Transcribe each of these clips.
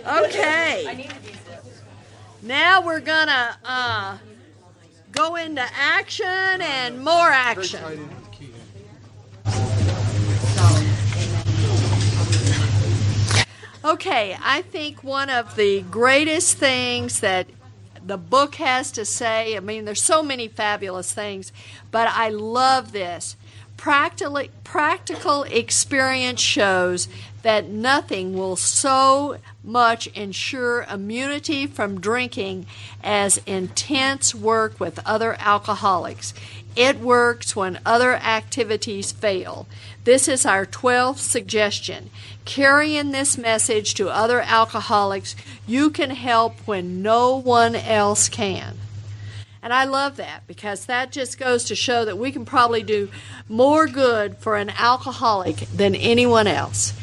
Okay. Now we're going to go into action and more action. Okay, I think one of the greatest things that the book has to say, I mean, there's so many fabulous things, but I love this. Practical experience shows that nothing will so much ensure immunity from drinking as intense work with other alcoholics. It works when other activities fail. This is our 12th suggestion. Carrying this message to other alcoholics, you can help when no one else can. And I love that because that just goes to show that we can probably do more good for an alcoholic than anyone else.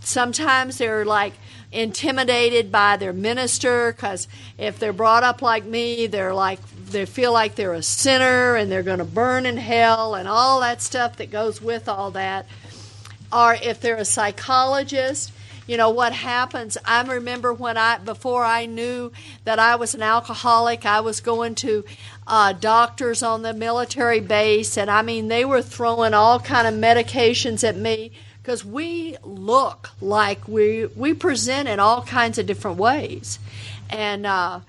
Sometimes they're like intimidated by their minister because if they're brought up like me, they feel like they're a sinner and they're going to burn in hell and all that stuff that goes with all that. Or if they're a psychologist, you know what happens. I remember before I knew that I was an alcoholic, I was going to doctors on the military base, and I mean they were throwing all kind of medications at me because we look like we present in all kinds of different ways, and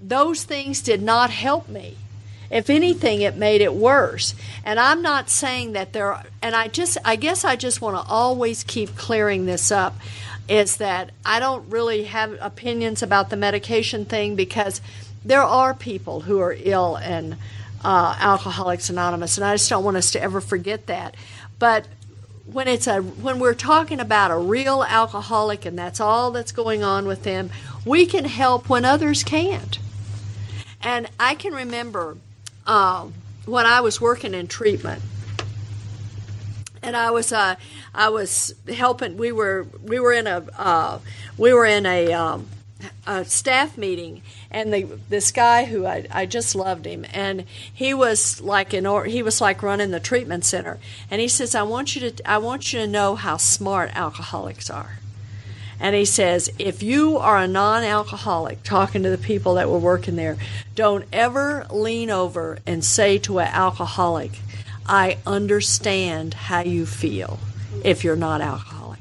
those things did not help me. If anything, it made it worse. And I'm not saying that I guess I just want to always keep clearing this up, is that I don't really have opinions about the medication thing because there are people who are ill in Alcoholics Anonymous, and I just don't want us to ever forget that. But when we're talking about a real alcoholic and that's all that's going on with them, we can help when others can't. And I can remember when I was working in treatment, and I was helping. We were in a staff meeting, and this guy who I just loved him, and he was like running the treatment center, and he says, I want you to know how smart alcoholics are. And he says, if you are a non-alcoholic, talking to the people that were working there, don't ever lean over and say to an alcoholic, I understand how you feel, if you're not alcoholic.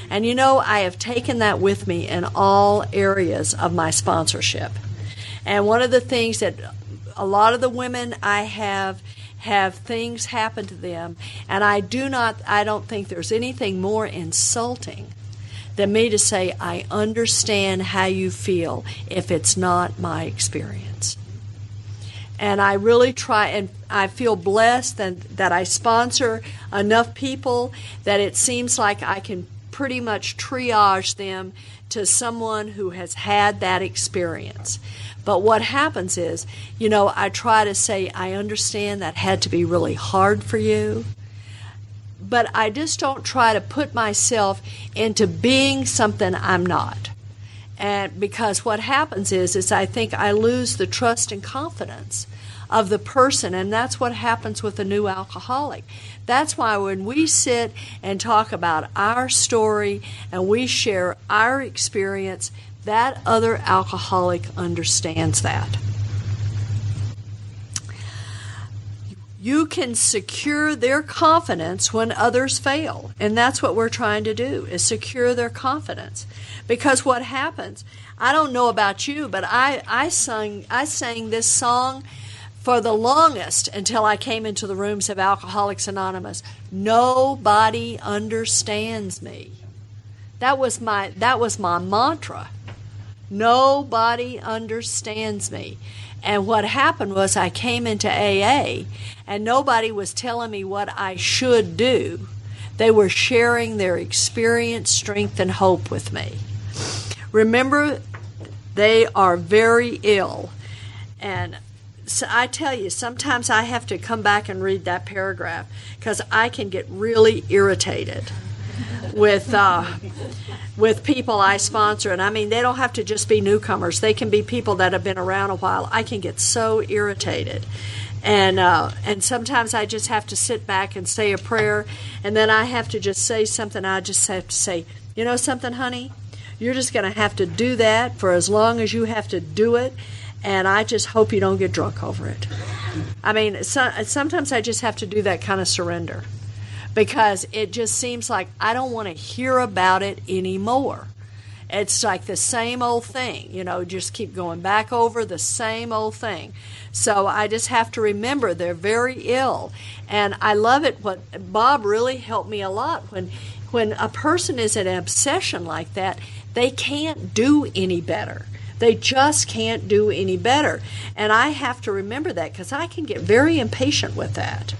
And you know, I have taken that with me in all areas of my sponsorship. And one of the things that a lot of the women I have things happen to them, and I don't think there's anything more insulting than me to say, I understand how you feel if it's not my experience. And I really try, and I feel blessed that I sponsor enough people that it seems like I can pretty much triage them to someone who has had that experience. But what happens is, you know, I try to say, I understand that had to be really hard for you. But I just don't try to put myself into being something I'm not. And because what happens is I think I lose the trust and confidence of the person, and that's what happens with a new alcoholic. That's why when we sit and talk about our story and we share our experience, that other alcoholic understands that. You can secure their confidence when others fail. And that's what we're trying to do, is secure their confidence. Because what happens, I don't know about you, but I sang this song for the longest until I came into the rooms of Alcoholics Anonymous. Nobody understands me. That was my mantra. Nobody understands me. And what happened was I came into AA, and nobody was telling me what I should do. They were sharing their experience, strength, and hope with me. Remember, they are very ill. And so I tell you, sometimes I have to come back and read that paragraph because I can get really irritated with people I sponsor. And I mean, they don't have to just be newcomers. They can be people that have been around a while. I can get so irritated. And sometimes I just have to sit back and say a prayer, and then I have to just say something. I just have to say, you know something, honey? You're just going to have to do that for as long as you have to do it, and I just hope you don't get drunk over it. I mean, sometimes I just have to do that kind of surrender, because it just seems like I don't want to hear about it anymore. It's like the same old thing, just keep going back over the same old thing. So I just have to remember they're very ill. And I love it. What Bob really helped me a lot. When a person is in an obsession like that, they can't do any better. They just can't do any better. And I have to remember that, because I can get very impatient with that.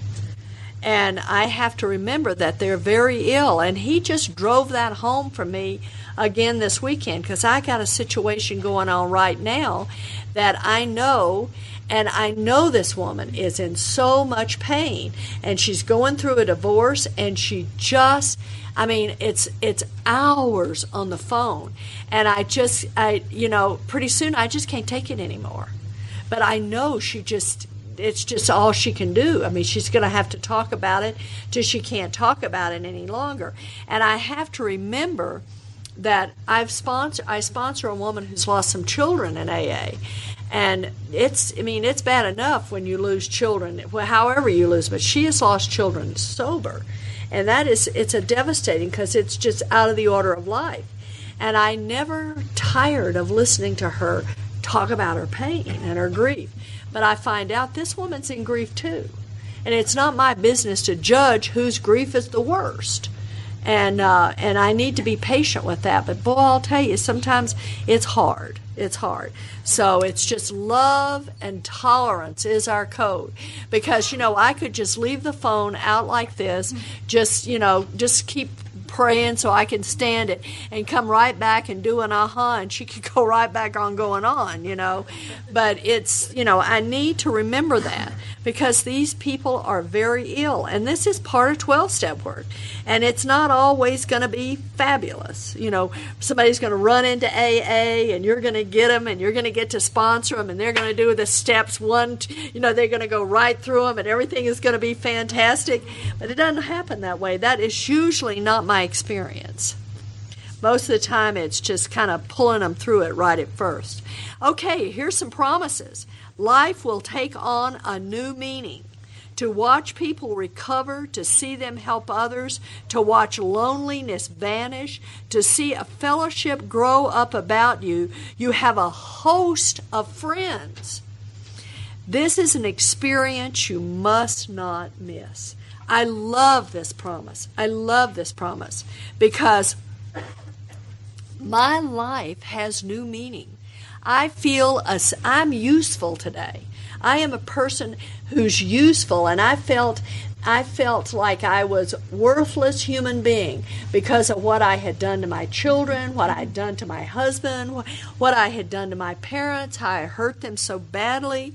And I have to remember that they're very ill. And he just drove that home for me again this weekend, because I got a situation going on right now that I know, and I know this woman is in so much pain, and she's going through a divorce, and she just, it's hours on the phone, and pretty soon I just can't take it anymore. But I know it's just all she can do. She's going to have to talk about it till she can't talk about it any longer. And I have to remember that I sponsor a woman who's lost some children in AA. And it's bad enough when you lose children, however you lose, but she has lost children sober. And it's a devastating, because it's just out of the order of life. And I never tired of listening to her talk about her pain and her grief. But I find out this woman's in grief too. And it's not my business to judge whose grief is the worst. And I need to be patient with that. But boy, I'll tell you, sometimes it's hard. It's hard. So it's just love and tolerance is our code. Because, I could just leave the phone out like this, just keep praying so I can stand it, and come right back and do an and she could go right back on going on, But it's, I need to remember that, because these people are very ill, and this is part of 12-step work, and it's not always going to be fabulous. Somebody's going to run into AA, and you're going to get them, and you're going to get to sponsor them, and they're going to do the steps they're going to go right through them, and everything is going to be fantastic. But it doesn't happen that way. That is usually not my experience. Most of the time it's just kind of pulling them through it right at first. Okay, here's some promises. Life will take on a new meaning. To watch people recover, to see them help others, to watch loneliness vanish, to see a fellowship grow up about you. You have a host of friends. This is an experience you must not miss. I love this promise. I love this promise, because my life has new meaning. I feel I'm useful today. I am a person who's useful, and I felt like I was worthless human being because of what I had done to my children, what I had done to my husband, what I had done to my parents, how I hurt them so badly.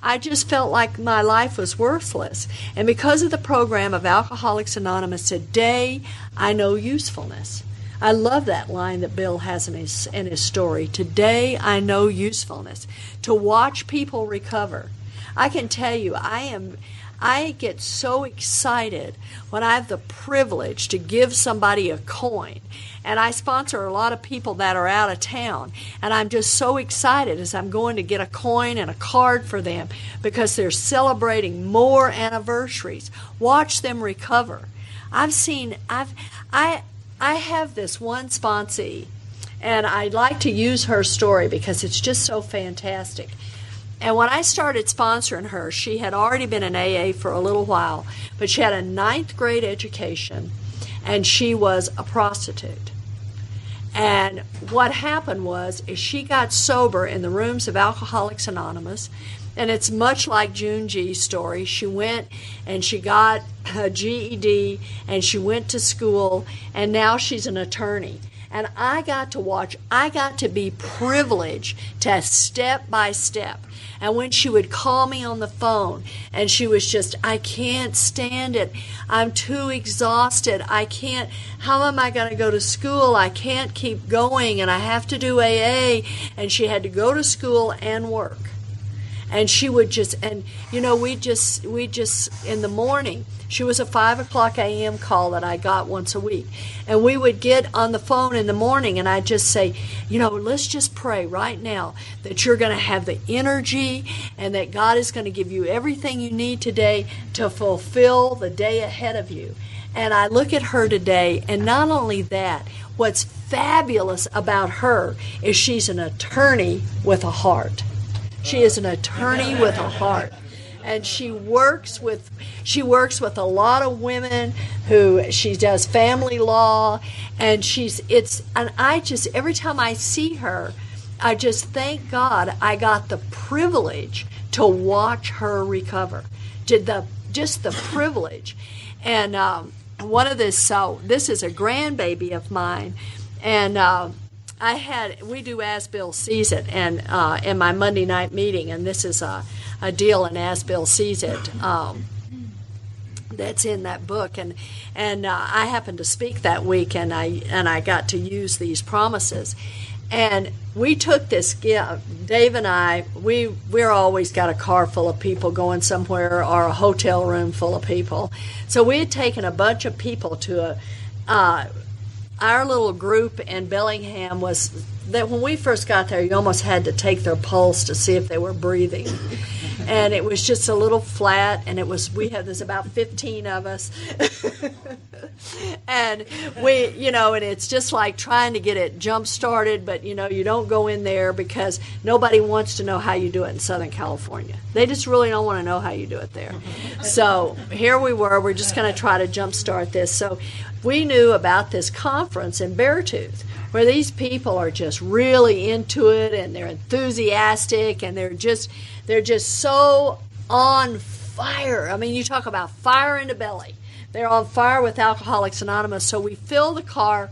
I just felt like my life was worthless. And because of the program of Alcoholics Anonymous, today I know usefulness. I love that line that Bill has in his story. Today I know usefulness. To watch people recover. I can tell you, I get so excited when I have the privilege to give somebody a coin. And I sponsor a lot of people that are out of town. And I'm just so excited as I'm going to get a coin and a card for them, because they're celebrating more anniversaries. Watch them recover. I have this one sponsee, and I'd like to use her story because it's just so fantastic. And when I started sponsoring her, she had already been in AA for a little while, but she had a 9th grade education, and she was a prostitute. And what happened was she got sober in the rooms of Alcoholics Anonymous, and it's much like June G's story. She went and she got a GED, and she went to school, and now she's an attorney. And I got to watch, I got to be privileged to step by step. And when she would call me on the phone, and she was just, I can't stand it. I'm too exhausted. I can't, how am I going to go to school? I can't keep going, and I have to do AA. And she had to go to school and work. And she would just, and we just in the morning, she was a 5:00 a.m. call that I got once a week. And we would get on the phone in the morning, and I'd just say, let's just pray right now that you're going to have the energy and that God is going to give you everything you need today to fulfill the day ahead of you. And I look at her today, and not only that, what's fabulous about her is she's an attorney with a heart. She is an attorney with a heart. And she works with a lot of women who she does family law, and every time I see her, I just thank God I got the privilege to watch her recover. Just the privilege. And this is a grandbaby of mine, and we do As Bill Sees It, and in my Monday night meeting, and this is a deal in As Bill Sees It that's in that book, and I happened to speak that week, and I got to use these promises. And we took this gift. Dave and I, we're always got a car full of people going somewhere, or a hotel room full of people. So we had taken a bunch of people to our little group in Bellingham. Was that when we first got there, you almost had to take their pulse to see if they were breathing. And it was just a little flat, and there's about 15 of us. And and it's just like trying to get it jump started, but you don't go in there because nobody wants to know how you do it in Southern California. They just really don't want to know how you do it there. So here we're just going to try to jump start this. So we knew about this conference in Beartooth, where these people are just really into it, and they're enthusiastic, and they're just so on fire. I mean, you talk about fire in the belly. They're on fire with Alcoholics Anonymous. So we filled the car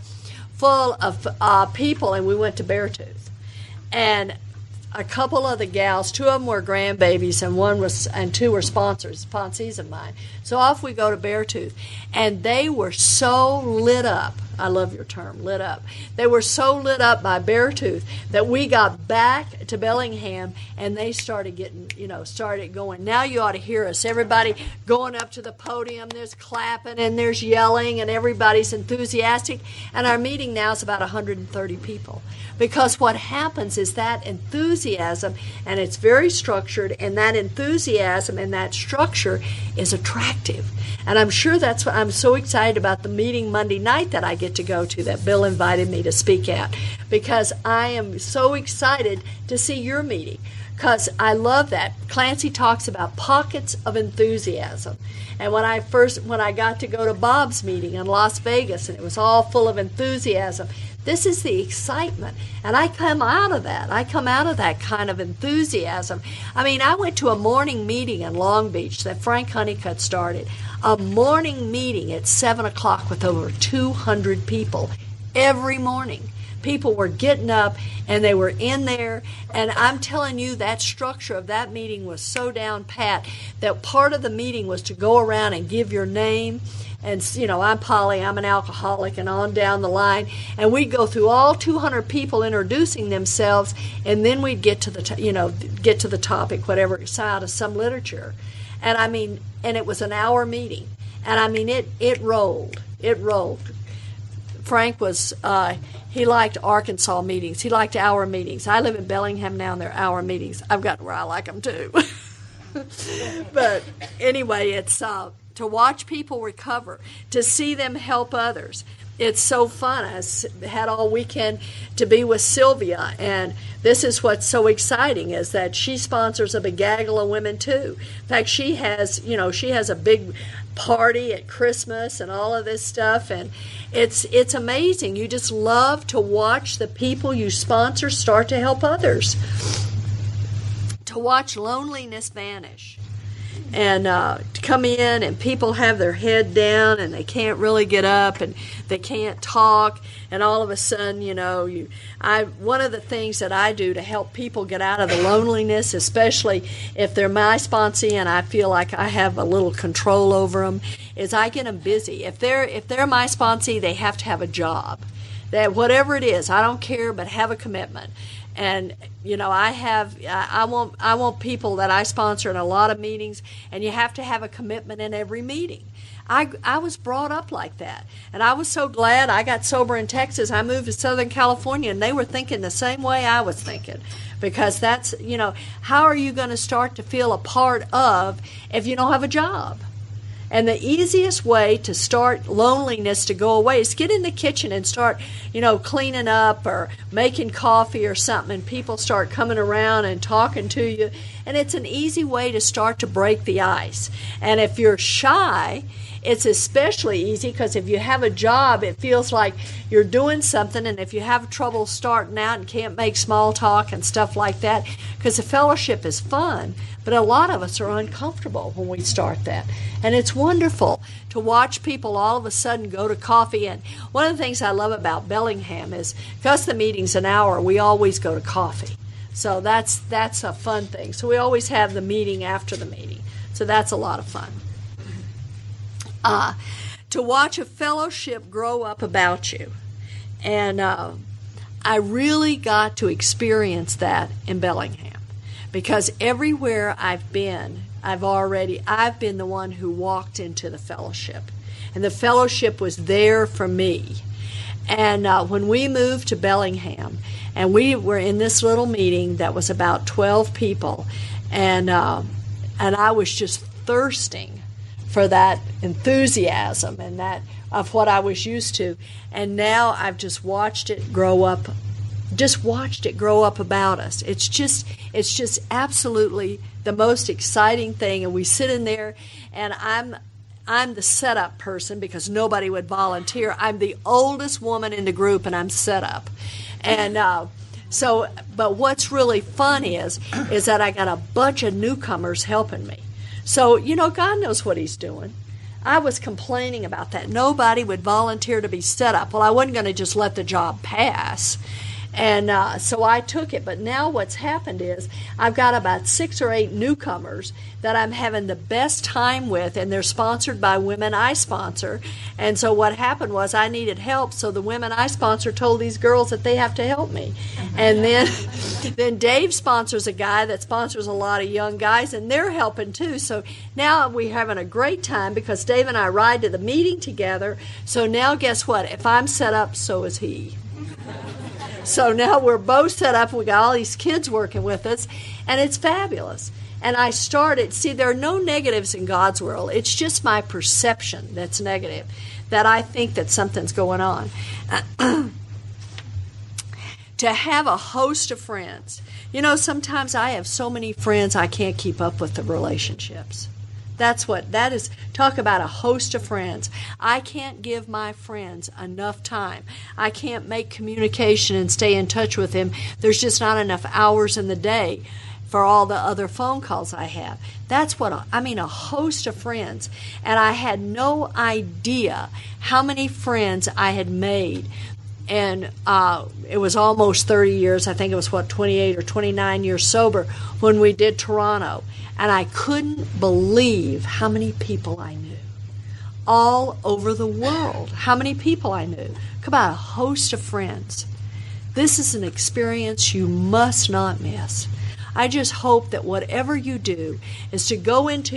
full of people, and we went to Beartooth. And a couple of the gals, 2 of them were grandbabies, and 2 were sponsees of mine. So off we go to Beartooth, and they were so lit up. I love your term, lit up. They were so lit up by Beartooth that we got back to Bellingham, and they started going. Now you ought to hear us. Everybody going up to the podium, there's clapping and there's yelling, and everybody's enthusiastic. And our meeting now is about 130 people. Because what happens is that enthusiasm, and it's very structured, and that enthusiasm and that structure is attractive. And I'm sure that's why I'm so excited about the meeting Monday night that I get to go to, that Bill invited me to speak at, because I am so excited to see your meeting, because I love that. Clancy talks about pockets of enthusiasm. And when I got to go to Bob's meeting in Las Vegas, and it was all full of enthusiasm, this is the excitement. And I come out of that. I come out of that kind of enthusiasm. I mean, I went to a morning meeting in Long Beach that Frank Honeycutt started. A morning meeting at 7 o'clock with over 200 people every morning. People were getting up, and they were in there. And I'm telling you, that structure of that meeting was so down pat that part of the meeting was to go around and give your name. And, I'm Polly, I'm an alcoholic, and on down the line. And we'd go through all 200 people introducing themselves, and then we'd get to the topic, whatever, out of some literature. And I mean, and it was an hour meeting. And I mean, it rolled. It rolled. Frank was, he liked Arkansas meetings. He liked hour meetings. I live in Bellingham now, and they're hour meetings. I've gotten where I like them too. But anyway, it's to watch people recover, to see them help others. It's so fun. I had all weekend to be with Sylvia, and this is what's so exciting, is that she sponsors a big gaggle of women too. In fact, she has a big party at Christmas and all of this stuff, and it's amazing. You just love to watch the people you sponsor start to help others, to watch loneliness vanish. And to come in, and people have their head down, and they can't really get up, and they can't talk, and all of a sudden, one of the things that I do to help people get out of the loneliness, especially if they're my sponsee and I feel like I have a little control over them, is I get them busy. If they're my sponsee, they have to have a job. that whatever it is, I don't care, but have a commitment. And I want people that I sponsor in a lot of meetings, and you have to have a commitment in every meeting. I was brought up like that, and I was so glad I got sober in Texas. I moved to Southern California, and they were thinking the same way I was thinking, because that's, how are you going to start to feel a part of if you don't have a job? And the easiest way to start loneliness to go away is get in the kitchen and start, cleaning up or making coffee or something, and people start coming around and talking to you. And it's an easy way to start to break the ice. And if you're shy, it's especially easy, because if you have a job, it feels like you're doing something. And if you have trouble starting out and can't make small talk and stuff like that, because the fellowship is fun, but a lot of us are uncomfortable when we start that. And it's wonderful to watch people all of a sudden go to coffee. And one of the things I love about Bellingham is, because the meeting's an hour, we always go to coffee. So that's a fun thing. So we always have the meeting after the meeting. So that's a lot of fun. To watch a fellowship grow up about you. And I really got to experience that in Bellingham, because everywhere I've been, I've been the one who walked into the fellowship, and the fellowship was there for me. And when we moved to Bellingham, and we were in this little meeting that was about 12 people, and I was just thirsting for that enthusiasm and that of what I was used to. And now I've just watched it grow up about us. It's just absolutely the most exciting thing. And we sit in there, and I'm the setup person, because nobody would volunteer. I'm the oldest woman in the group, and I'm set up. And but what's really fun is that I got a bunch of newcomers helping me. So, God knows what he's doing. I was complaining about that. Nobody would volunteer to be set up. Well, I wasn't going to just let the job pass. And so I took it. But now what's happened is I've got about 6 or 8 newcomers that I'm having the best time with, and they're sponsored by women I sponsor. And so what happened was I needed help, so the women I sponsor told these girls that they have to help me. And then Dave sponsors a guy that sponsors a lot of young guys, and they're helping too. So now we're having a great time, because Dave and I ride to the meeting together. So now guess what? If I'm set up, so is he. So now we're both set up. We got all these kids working with us, and it's fabulous. And I started, there are no negatives in God's world. It's just my perception that's negative, that I think that something's going on. To have a host of friends. Sometimes I have so many friends I can't keep up with the relationships. That is, talk about a host of friends. I can't give my friends enough time. I can't make communication and stay in touch with them. There's just not enough hours in the day for all the other phone calls I have. That's what a host of friends. And I had no idea how many friends I had made. And it was almost 30 years. I think it was, 28 or 29 years sober when we did Toronto. And I couldn't believe how many people I knew. All over the world. How many people I knew. Come on, a host of friends. This is an experience you must not miss. I just hope that whatever you do is to go into,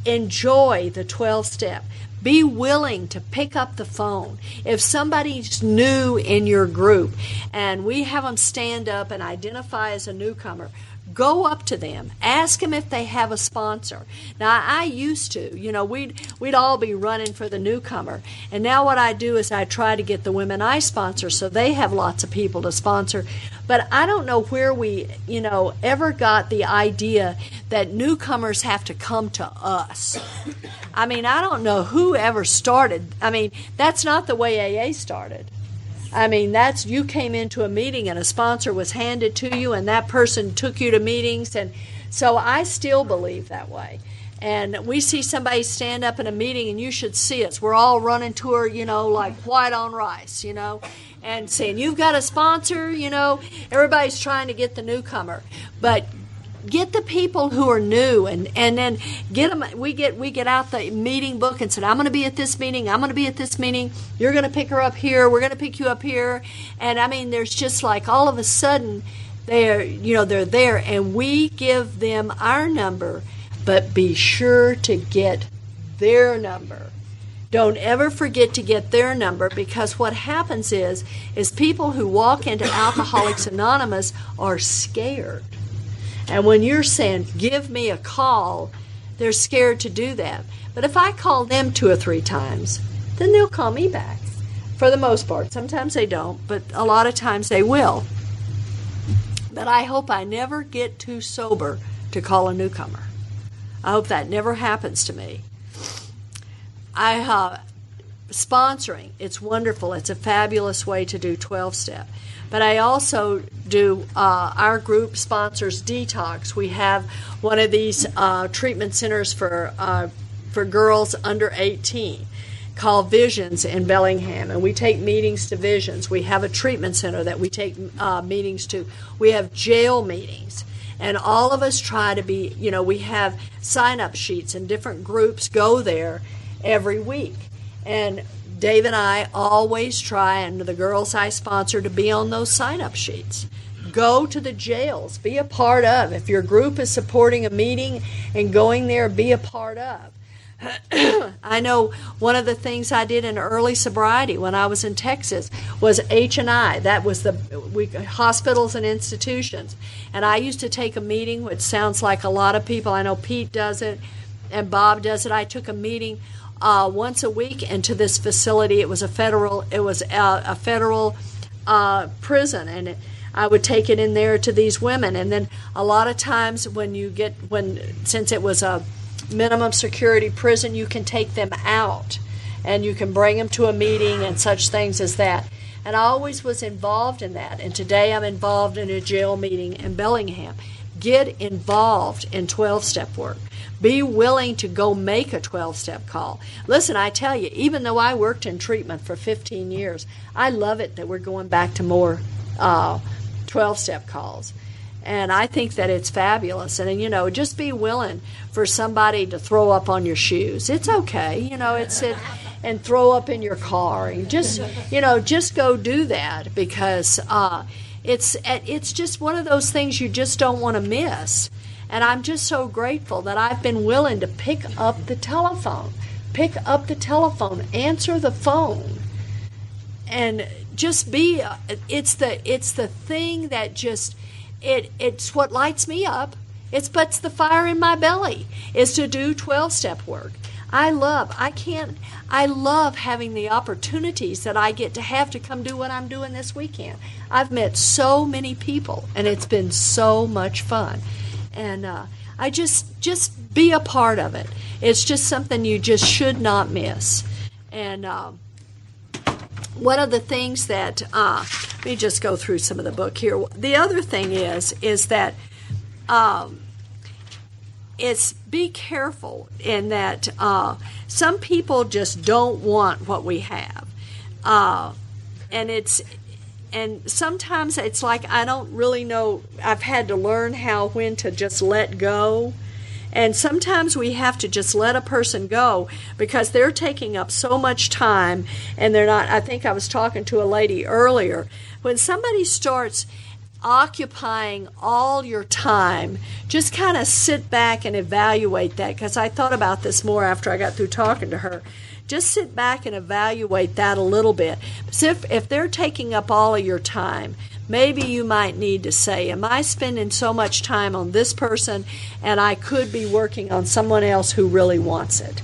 enjoy the 12-step. Be willing to pick up the phone. If somebody's new in your group and we have them stand up and identify as a newcomer, go up to them. Ask them if they have a sponsor. Now, I used to, we'd all be running for the newcomer. And now what I do is I try to get the women I sponsor so they have lots of people to sponsor. But I don't know where we, ever got the idea that newcomers have to come to us. I don't know who ever started. That's not the way AA started. That's, you came into a meeting and a sponsor was handed to you, and that person took you to meetings. And so I still believe that way. And we see somebody stand up in a meeting, and you should see us. We're all running to her, like white on rice, and saying, you've got a sponsor, everybody's trying to get the newcomer. But get the people who are new, and then get them. We get out the meeting book and said, I'm going to be at this meeting. I'm going to be at this meeting. You're going to pick her up here. We're going to pick you up here. And I mean, there's just like all of a sudden they're there, and we give them our number, but be sure to get their number. Don't ever forget to get their number, because what happens is people who walk into Alcoholics Anonymous are scared. And when you're saying, give me a call, they're scared to do that. But if I call them 2 or 3 times, then they'll call me back. For the most part. Sometimes they don't, but a lot of times they will. But I hope I never get too sober to call a newcomer. I hope that never happens to me. Sponsoring, it's wonderful. It's a fabulous way to do 12-step. But I also do, our group sponsors Detox. We have one of these treatment centers for girls under 18 called Visions in Bellingham, and we take meetings to Visions. We have a treatment center that we take meetings to. We have jail meetings. And all of us try to be, we have sign-up sheets, and different groups go there every week. And Dave and I always try, and the girls I sponsor, to be on those sign-up sheets. Go to the jails. Be a part of. If your group is supporting a meeting and going there, be a part of. I know one of the things I did in early sobriety when I was in Texas was H&I. That was hospitals and institutions. And I used to take a meeting, which sounds like a lot of people. I know Pete does it and Bob does it. I took a meeting once a week into this facility. It was a federal prison, and I would take it in there to these women. And then a lot of times since it was a minimum security prison, you can take them out and you can bring them to a meeting and such things as that. And I always was involved in that. And today I'm involved in a jail meeting in Bellingham. Get involved in 12-step work. Be willing to go make a 12-step call. Listen, I tell you, even though I worked in treatment for 15 years, I love it that we're going back to more 12-step calls. And I think that it's fabulous. And, just be willing for somebody to throw up on your shoes. It's okay. And throw up in your car. And just go do that, because it's just one of those things you just don't want to miss. And I'm just so grateful that I've been willing to pick up the telephone. Answer the phone. And just be, it's the thing that just, it's what lights me up. It's the fire in my belly is to do 12-step work. I love having the opportunities that I get to have to come do what I'm doing this weekend. I've met so many people, and it's been so much fun. And I just be a part of it. It's just something you just should not miss. And one of the things that, let me just go through some of the book here. The other thing is that it's be careful in that some people just don't want what we have. And sometimes it's like I don't really know. I've had to learn when to just let go. And sometimes we have to just let a person go because they're taking up so much time and they're not. I think I was talking to a lady earlier. When somebody starts occupying all your time, just kind of sit back and evaluate that, because I thought about this more after I got through talking to her. Just sit back and evaluate that a little bit. So if they're taking up all of your time, maybe you might need to say, am I spending so much time on this person and I could be working on someone else who really wants it?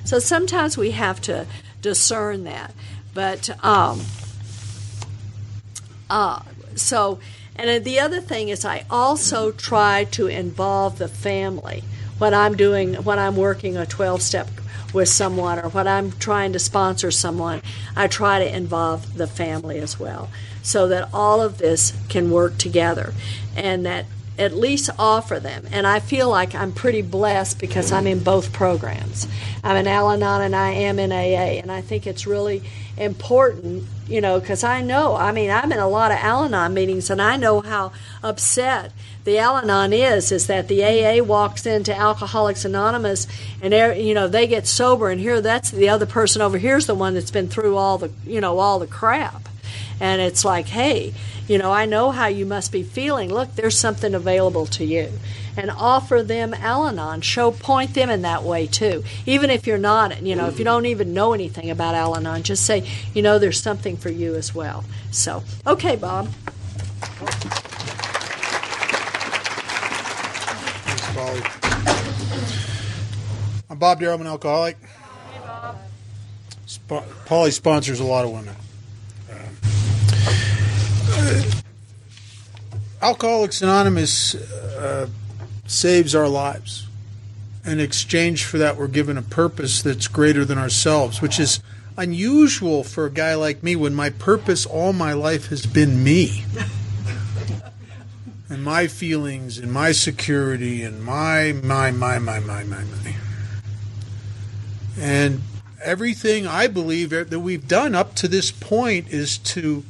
So sometimes we have to discern that. But and the other thing is I also try to involve the family when I'm working a 12-step with someone, or when I'm trying to sponsor someone. I try to involve the family as well, so that all of this can work together, and that at least offer them. And I feel like I'm pretty blessed because I'm in both programs. I'm in Al-Anon and I am in AA, and I think it's really important, because I'm in a lot of Al-Anon meetings, and I know how upset the Al-Anon is that the AA walks into Alcoholics Anonymous and they get sober, and here that's the other person over here's the one that's been through all the crap. And it's like, hey, I know how you must be feeling. Look, there's something available to you. And offer them Al-Anon. Point them in that way, too. Even if you're not, if you don't even know anything about Al-Anon, just say, there's something for you as well. So, okay, Bob. Thanks, Polly. I'm Bob Darrow, I'm an alcoholic. Hey, Bob. Polly sponsors a lot of women. Alcoholics Anonymous saves our lives. In exchange for that, we're given a purpose that's greater than ourselves, which is unusual for a guy like me when my purpose all my life has been me. And my feelings and my security and my. And everything I believe that we've done up to this point is to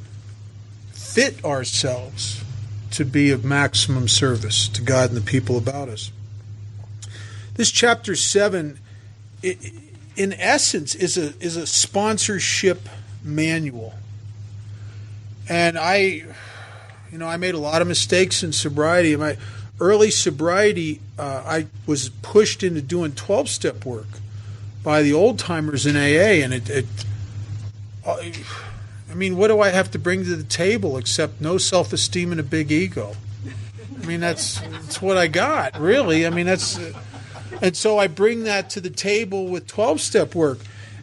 fit ourselves to be of maximum service to God and the people about us. This chapter 7, in essence, is a sponsorship manual. And I made a lot of mistakes in sobriety. In my early sobriety, I was pushed into doing 12-step work by the old-timers in AA, and what do I have to bring to the table except no self-esteem and a big ego? That's what I got, really. And so I bring that to the table with 12-step work.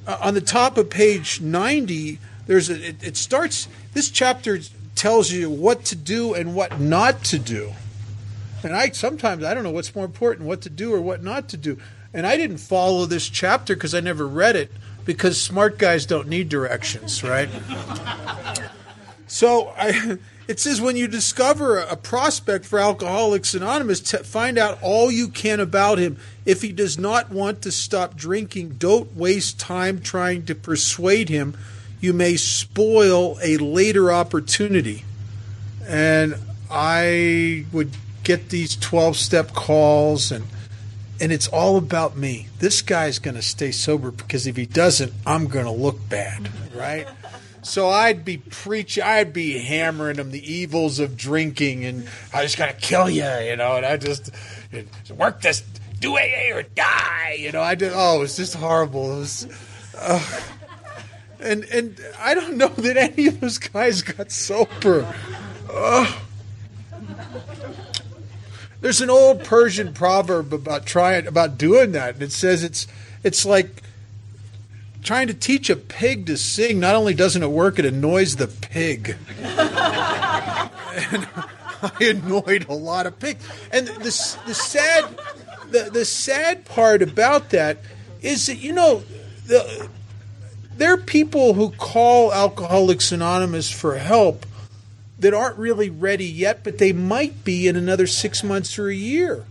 On the top of page 90, it starts. This chapter tells you what to do and what not to do. And sometimes I don't know what's more important, what to do or what not to do. And I didn't follow this chapter because I never read it, because smart guys don't need directions, right? So it says when you discover a prospect for Alcoholics Anonymous, find out all you can about him. If he does not want to stop drinking, don't waste time trying to persuade him. You may spoil a later opportunity. And I would get these 12-step calls, and it's all about me. This guy's going to stay sober because if he doesn't, I'm going to look bad, right? So I'd be preaching, I'd be hammering him the evils of drinking, and I just got to kill you, and I just work this, do AA or die, it was just horrible. It was, and I don't know that any of those guys got sober. There's an old Persian proverb about doing that, and it says it's like trying to teach a pig to sing. Not only doesn't it work, it annoys the pig. And I annoyed a lot of pigs. And the sad part about that is that there are people who call Alcoholics Anonymous for help that aren't really ready yet, but they might be in another 6 months or a year,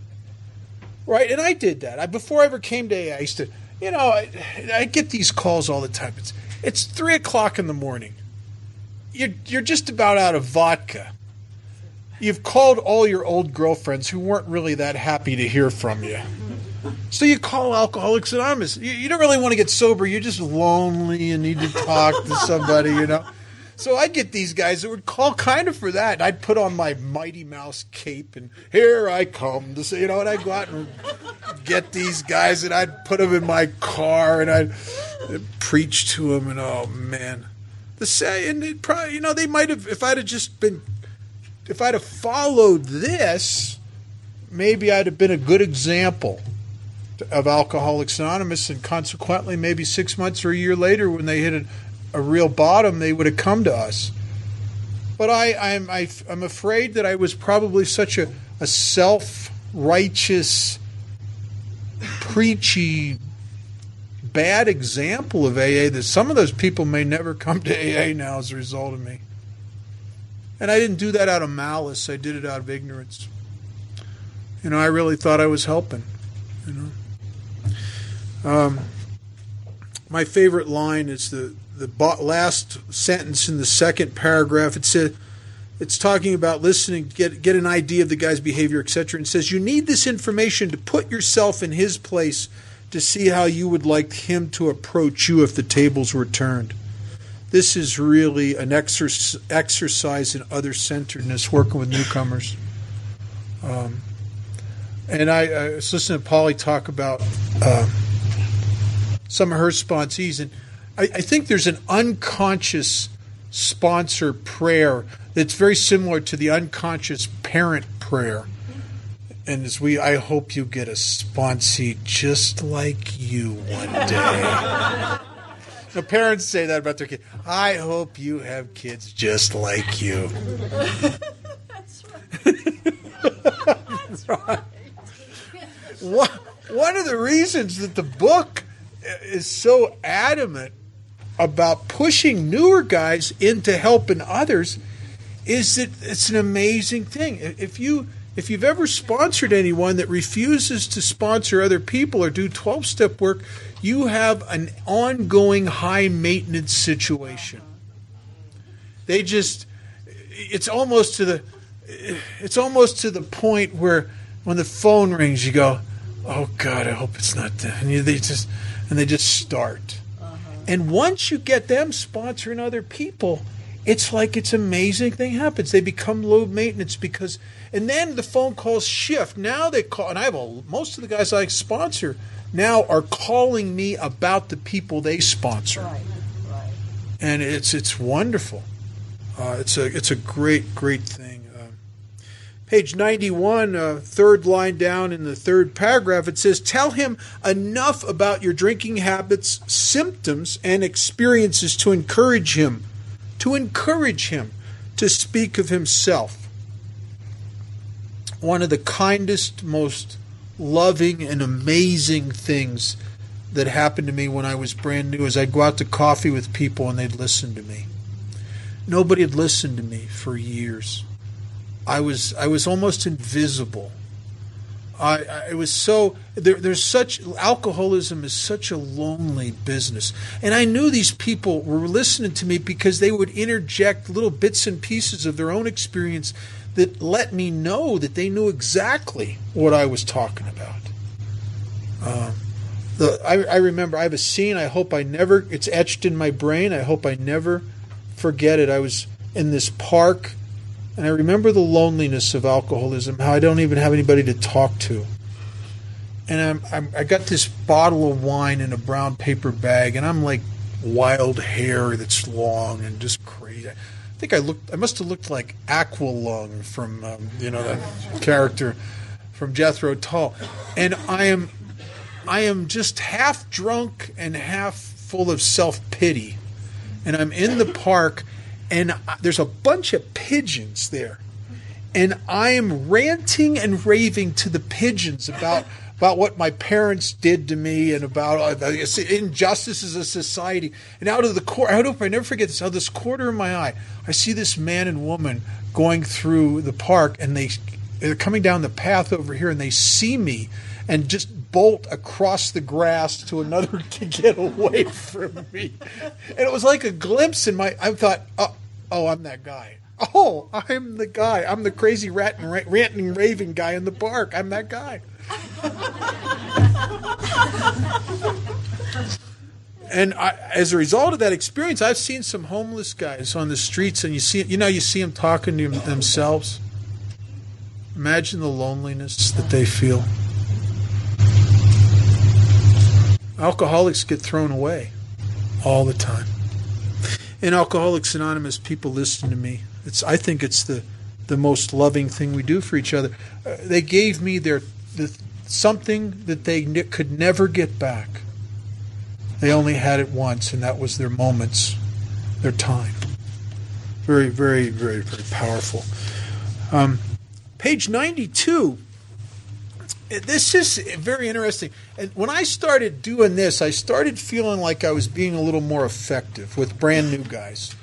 right? And I did that. Before I ever came to AA, I used to, I get these calls all the time. It's 3 o'clock in the morning. You're just about out of vodka. You've called all your old girlfriends who weren't really that happy to hear from you. So you call Alcoholics Anonymous. You don't really want to get sober. You're just lonely and need to talk to somebody, So I'd get these guys that would call kind of for that. And I'd put on my Mighty Mouse cape and here I come to say, and I'd go out and get these guys and I'd put them in my car and I'd preach to them, and oh man, and it probably, they might have, if I'd have followed this, maybe I'd have been a good example of Alcoholics Anonymous, and consequently maybe 6 months or a year later when they hit a real bottom, they would have come to us. But I'm afraid that I was probably such a self-righteous, preachy, bad example of AA that some of those people may never come to AA now as a result of me. And I didn't do that out of malice. I did it out of ignorance. I really thought I was helping. My favorite line is the last sentence in the second paragraph. It says, it's talking about listening, get an idea of the guy's behavior, etc. And says, you need this information to put yourself in his place to see how you would like him to approach you if the tables were turned. This is really an exercise in other-centeredness, working with newcomers. And I was listening to Polly talk about some of her sponsees, and I think there's an unconscious sponsor prayer that's very similar to the unconscious parent prayer. And I hope you get a sponsee just like you one day. Now, parents say that about their kids. I hope you have kids just like you. That's right. That's right. One of the reasons that the book is so adamant about pushing newer guys into helping others is that it's an amazing thing. If you've ever sponsored anyone that refuses to sponsor other people or do 12-step work, you have an ongoing high-maintenance situation. It's almost to the point where when the phone rings, you go, "Oh God, I hope it's not that." And they just start. And once you get them sponsoring other people, it's like it's an amazing thing happens. They become low maintenance and then the phone calls shift. Now they call, and most of the guys I sponsor now are calling me about the people they sponsor. Right. And it's wonderful. It's a great thing. Page 91, third line down in the third paragraph, it says, tell him enough about your drinking habits, symptoms, and experiences to encourage him to speak of himself. One of the kindest, most loving and amazing things that happened to me when I was brand new is I'd go out to coffee with people and they'd listen to me. Nobody had listened to me for years. I was almost invisible. Alcoholism is such a lonely business. And I knew these people were listening to me because they would interject little bits and pieces of their own experience that let me know that they knew exactly what I was talking about. I remember, I have a scene, it's etched in my brain, I hope I never forget it. I was in this park, and I remember the loneliness of alcoholism, how I don't even have anybody to talk to. And I got this bottle of wine in a brown paper bag, and I'm like wild hair that's long and just crazy. I think I must have looked like Aqualung from, that character from Jethro Tull. And I am just half drunk and half full of self-pity. And I'm in the park, and there's a bunch of pigeons there. And I am ranting and raving to the pigeons about what my parents did to me and about injustices of society. And out of the corner, I hope I never forget this, out of this corner of my eye, I see this man and woman going through the park, and they're coming down the path over here, and they see me and just bolt across the grass to another to get away from me. And it was like a glimpse in I thought, oh, I'm that guy. Oh, I'm the guy. I'm the crazy ranting, raving guy in the park. I'm that guy. And as a result of that experience, I've seen some homeless guys on the streets, and you see them talking to themselves. Imagine the loneliness that they feel. Alcoholics get thrown away all the time. In Alcoholics Anonymous, people listen to me. I think it's the most loving thing we do for each other. They gave me something that they could never get back. They only had it once, and that was their moments, their time. Very, very, very, very powerful. Page 92. This is very interesting. And when I started doing this, I started feeling like I was being a little more effective with brand new guys.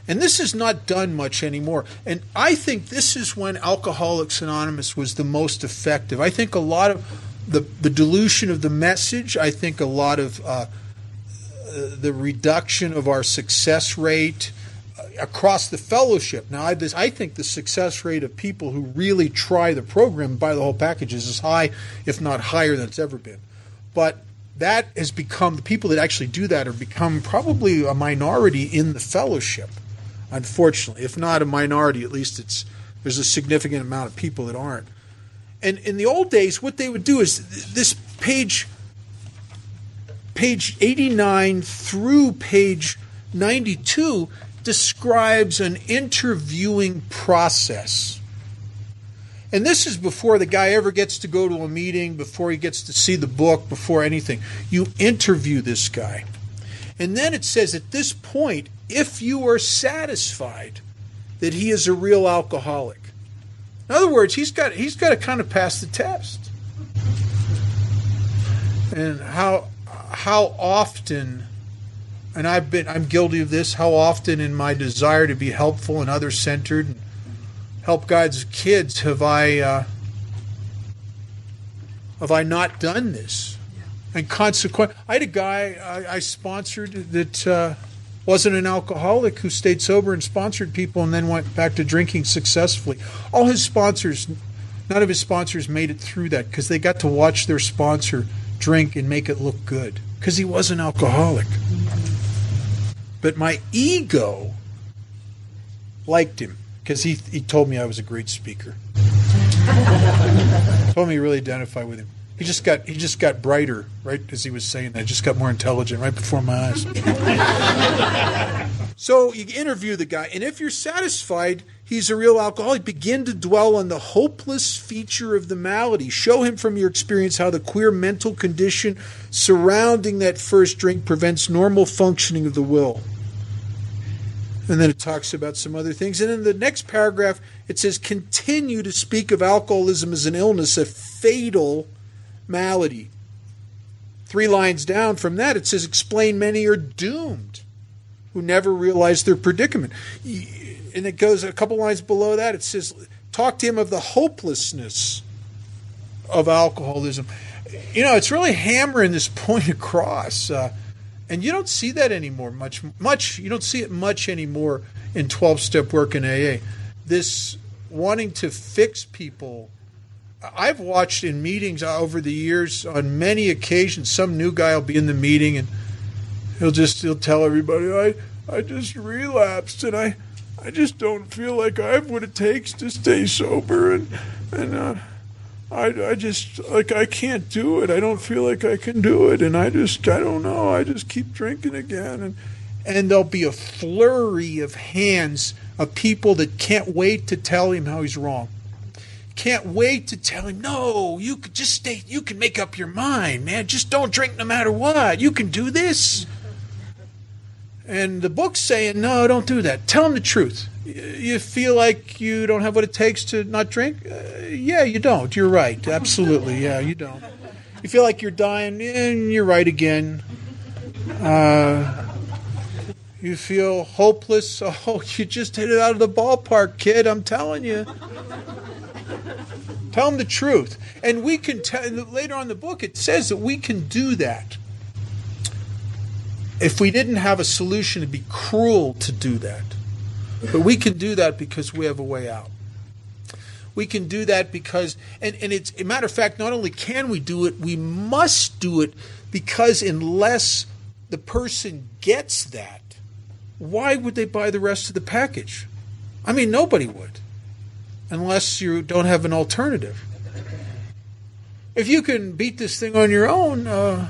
And this is not done much anymore. And I think this is when Alcoholics Anonymous was the most effective. I think a lot of the dilution of the message, I think a lot of the reduction of our success rate across the fellowship. Now, I think the success rate of people who really try the program and buy the whole package is as high, if not higher, than it's ever been. But that has become, the people that actually do that have become probably a minority in the fellowship, unfortunately. If not a minority, at least there's a significant amount of people that aren't. And in the old days, what they would do is this page 89 through page 92 describes an interviewing process. And this is before the guy ever gets to go to a meeting, before he gets to see the book, before anything. You interview this guy. And then it says at this point, if you are satisfied that he is a real alcoholic. In other words, he's got to kind of pass the test. And how often, and I'm guilty of this, how often in my desire to be helpful and other-centered and help God's kids have I not done this? And consequently, I had a guy I sponsored that wasn't an alcoholic who stayed sober and sponsored people and then went back to drinking successfully. All his sponsors, none of his sponsors made it through that because they got to watch their sponsor drink and make it look good because he was an alcoholic. But my ego liked him because he told me I was a great speaker. Told me he really identified with him. He just got brighter, right, as he was saying that. Just got more intelligent right before my eyes. So you interview the guy, and if you're satisfied he's a real alcoholic, begin to dwell on the hopeless feature of the malady. Show him from your experience how the queer mental condition surrounding that first drink prevents normal functioning of the will. And then it talks about some other things. And in the next paragraph, it says, continue to speak of alcoholism as an illness, a fatal malady. 3 lines down from that, it says, explain many are doomed who never realize their predicament. And it goes a couple lines below that, it says, talk to him of the hopelessness of alcoholism. You know, it's really hammering this point across. And you don't see that anymore much. You don't see it much anymore in 12-step work in AA. This wanting to fix people. I've watched in meetings over the years on many occasions, some new guy will be in the meeting and he'll tell everybody, I just relapsed and I just don't feel like I have what it takes to stay sober and I just, like, I can't do it. I don't feel like I can do it. And I don't know. I just keep drinking again. And there'll be a flurry of hands of people that can't wait to tell him how he's wrong. Can't wait to tell him, no, you could just stay, you can make up your mind, man. Just don't drink no matter what. You can do this. And the book's saying, no, don't do that. Tell him the truth. You feel like you don't have what it takes to not drink? Yeah, you don't. You're right. Absolutely. Yeah, you don't. You feel like you're dying? And you're right again. You feel hopeless? Oh, you just hit it out of the ballpark, kid. I'm telling you. Tell them the truth. And we can tell, later on in the book, it says that we can do that. If we didn't have a solution, it'd be cruel to do that. But we can do that because we have a way out. We can do that because, and it's a matter of fact, not only can we do it, we must do it because unless the person gets that, why would they buy the rest of the package? I mean, nobody would, unless you don't have an alternative. If you can beat this thing on your own,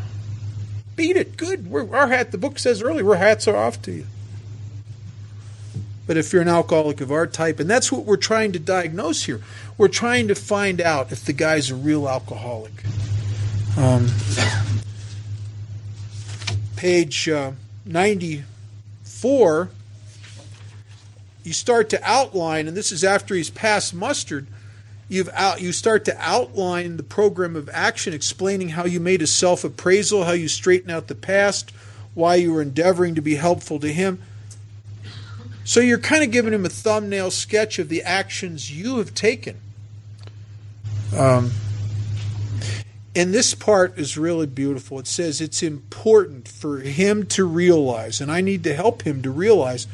beat it. Good. The book says earlier, our hats are off to you. But if you're an alcoholic of our type, and that's what we're trying to diagnose here, we're trying to find out if the guy's a real alcoholic. Page 94, you start to outline, and this is after he's passed mustard, you start to outline the program of action, explaining how you made a self-appraisal, how you straighten out the past, why you were endeavoring to be helpful to him. So you're kind of giving him a thumbnail sketch of the actions you have taken. And this part is really beautiful. It says it's important for him to realize, and I need to help him to realize,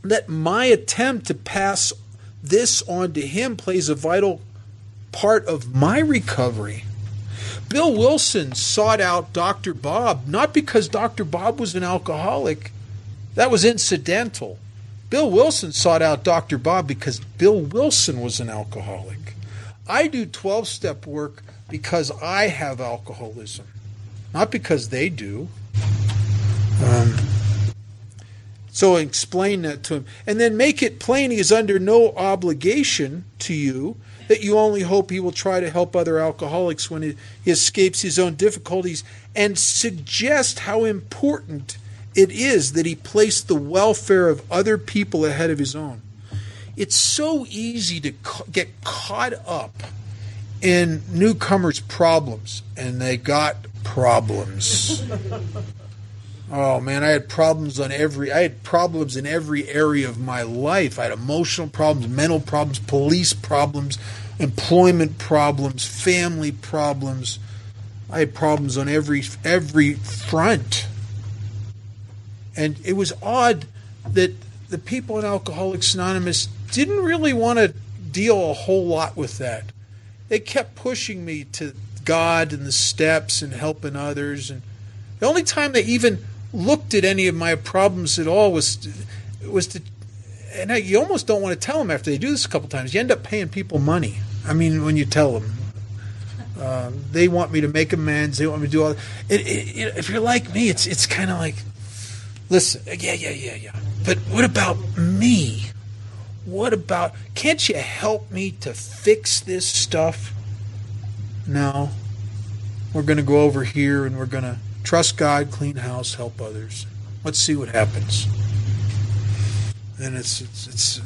that my attempt to pass this on to him plays a vital part of my recovery. Bill Wilson sought out Dr. Bob, not because Dr. Bob was an alcoholic. That was incidental. Bill Wilson sought out Dr. Bob because Bill Wilson was an alcoholic. I do 12-step work because I have alcoholism, not because they do. So explain that to him. And then make it plain he is under no obligation to you, that you only hope he will try to help other alcoholics when he escapes his own difficulties, and suggest how important it is that he place the welfare of other people ahead of his own. It's so easy to get caught up in newcomers' problems, and they got problems. Oh man, I had problems in every area of my life. I had emotional problems, mental problems, police problems, employment problems, family problems. I had problems on every front. And it was odd that the people in Alcoholics Anonymous didn't really want to deal a whole lot with that. They kept pushing me to God and the steps and helping others. And the only time they even looked at any of my problems at all was to, and you almost don't want to tell them after they do this a couple times. You end up paying people money. I mean, when you tell them. They want me to make amends. They want me to do all that. If you're like me, it's kind of like, listen, yeah. But what about me? What about, can't you help me to fix this stuff? No. We're going to go over here and we're going to trust God, clean house, help others. Let's see what happens. And it's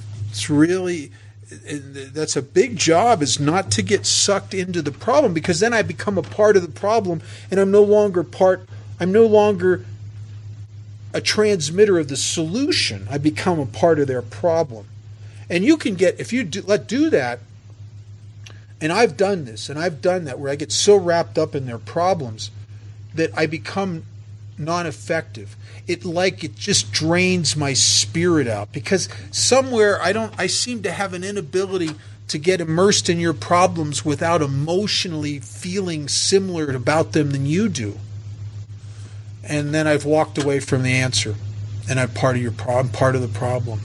really, that's a big job, is not to get sucked into the problem, because then I become a part of the problem and I'm no longer a transmitter of the solution. I become a part of their problem. And you can get, if you do that, and I've done this, and I've done that, where I get so wrapped up in their problems that I become non-effective. It just drains my spirit out, because somewhere I seem to have an inability to get immersed in your problems without emotionally feeling similar about them than you do. And then I've walked away from the answer, and I'm part of the problem.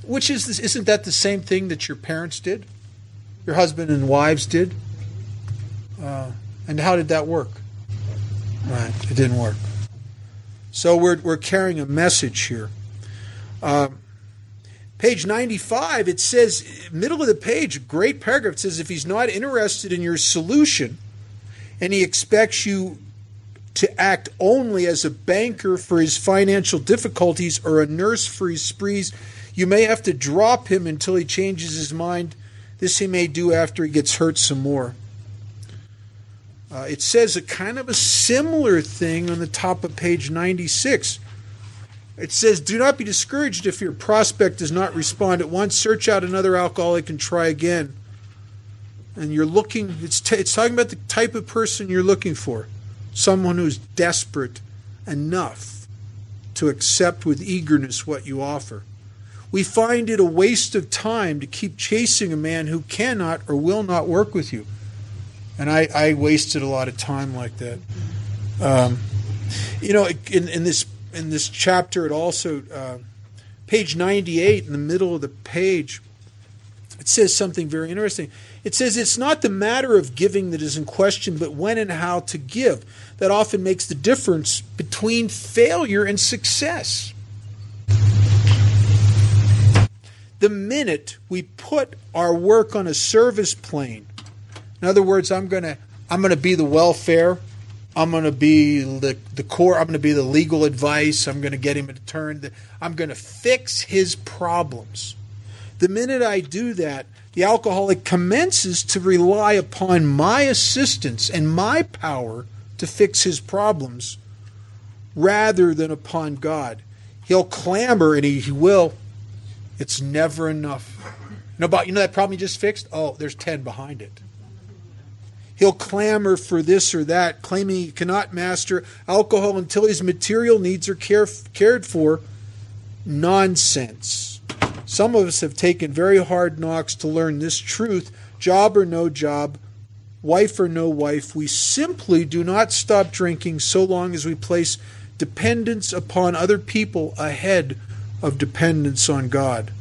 Which is this? Isn't that the same thing that your parents did? Your husband and wives did? And how did that work? Right, it didn't work. So we're carrying a message here. Page 95, it says, middle of the page, great paragraph, it says, if he's not interested in your solution and he expects you to act only as a banker for his financial difficulties or a nurse for his sprees, you may have to drop him until he changes his mind. This he may do after he gets hurt some more. It says a kind of a similar thing on the top of page 96. It says, do not be discouraged if your prospect does not respond at once. Search out another alcoholic and try again. And you're looking, it's talking about the type of person you're looking for. Someone who's desperate enough to accept with eagerness what you offer. We find it a waste of time to keep chasing a man who cannot or will not work with you. And I wasted a lot of time like that. In this chapter, it also, page 98, in the middle of the page, it says something very interesting. It says, it's not the matter of giving that is in question, but when and how to give. That often makes the difference between failure and success. The minute we put our work on a service plane, in other words, I'm going to be the welfare, I'm going to be the core, I'm going to be the legal advice, I'm going to get him to turn, I'm going to fix his problems. The minute I do that, the alcoholic commences to rely upon my assistance and my power to fix his problems rather than upon God. He'll clamor, and he will. It's never enough. You know that problem you just fixed? Oh, there's 10 behind it. He'll clamor for this or that, claiming he cannot master alcohol until his material needs are cared for. Nonsense. Some of us have taken very hard knocks to learn this truth. Job or no job, wife or no wife, we simply do not stop drinking so long as we place dependence upon other people ahead of dependence on God.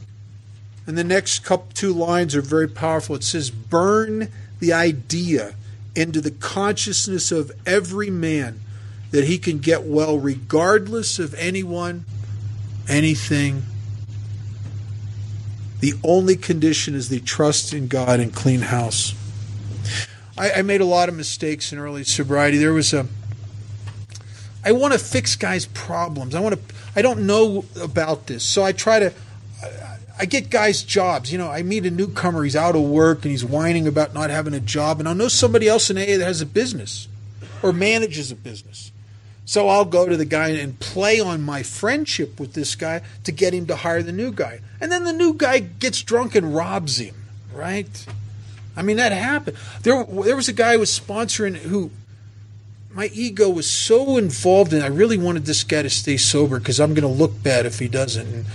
And the next two lines are very powerful. It says, burn the idea into the consciousness of every man that he can get well regardless of anyone, anything. The only condition is the trust in God and clean house. I made a lot of mistakes in early sobriety. I want to fix guys' problems. I don't know about this, so I get guys jobs. I meet a newcomer, he's out of work and he's whining about not having a job, and I'll know somebody else in AA that has a business or manages a business. So I'll go to the guy and play on my friendship with this guy to get him to hire the new guy. And then the new guy gets drunk and robs him, right? I mean, that happened. There was a guy I was sponsoring who my ego was so involved in. I really wanted this guy to stay sober because I'm going to look bad if he doesn't.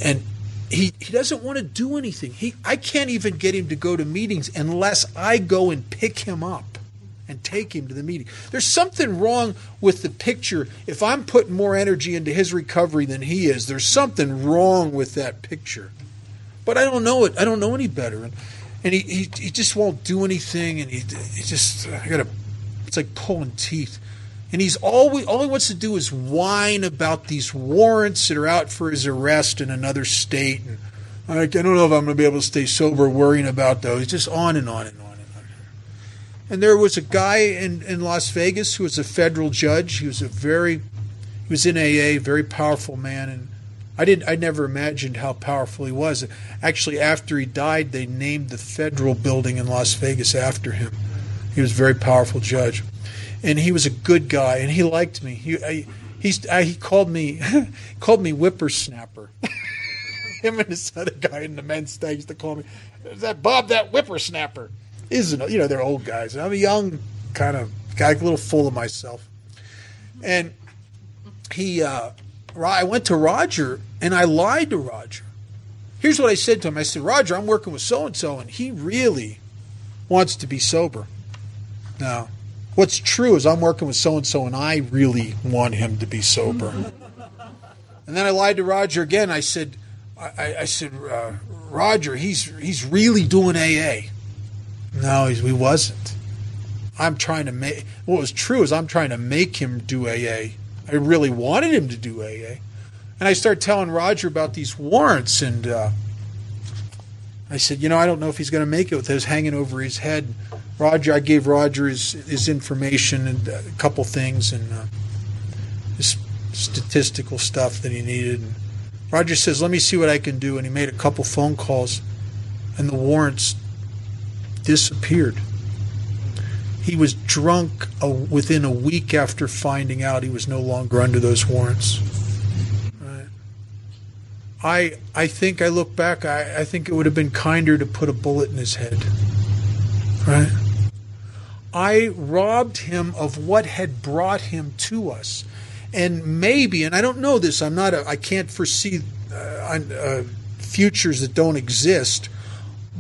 And he doesn't want to do anything. I can't even get him to go to meetings unless I go and pick him up and take him to the meeting. There's something wrong with the picture. If I'm putting more energy into his recovery than he is, there's something wrong with that picture. But I don't know it. I don't know any better. And he just won't do anything. And he just, it's like pulling teeth. And all he wants to do is whine about these warrants that are out for his arrest in another state. And I don't know if I'm going to be able to stay sober worrying about those. It's just on and on and on. And there was a guy in Las Vegas who was a federal judge. He was in AA, very powerful man, and I never imagined how powerful he was. Actually, after he died, they named the federal building in Las Vegas after him. He was a very powerful judge, and he was a good guy, and he liked me. He called me whippersnapper. Him and this other guy in the men's stage used to call me, "Is that Bob, that whippersnapper?" They're old guys. I'm a young kind of guy, a little full of myself. And I went to Roger, and I lied to Roger. Here's what I said to him. I said, "Roger, I'm working with so-and-so, and he really wants to be sober. Now, what's true is I'm working with so-and-so, and I really want him to be sober." And then I lied to Roger again. I said, "Roger, he's really doing AA." No, he wasn't. What was true is I'm trying to make him do AA. I really wanted him to do AA. And I started telling Roger about these warrants, and I said, I don't know if he's going to make it with those hanging over his head. I gave Roger his information and a couple things and his statistical stuff that he needed. And Roger says, "Let me see what I can do." And he made a couple phone calls, and the warrants disappeared. He was drunk within a week after finding out he was no longer under those warrants. Right. I think I look back, I think it would have been kinder to put a bullet in his head. Right? I robbed him of what had brought him to us. And maybe, and I don't know this, I can't foresee futures that don't exist,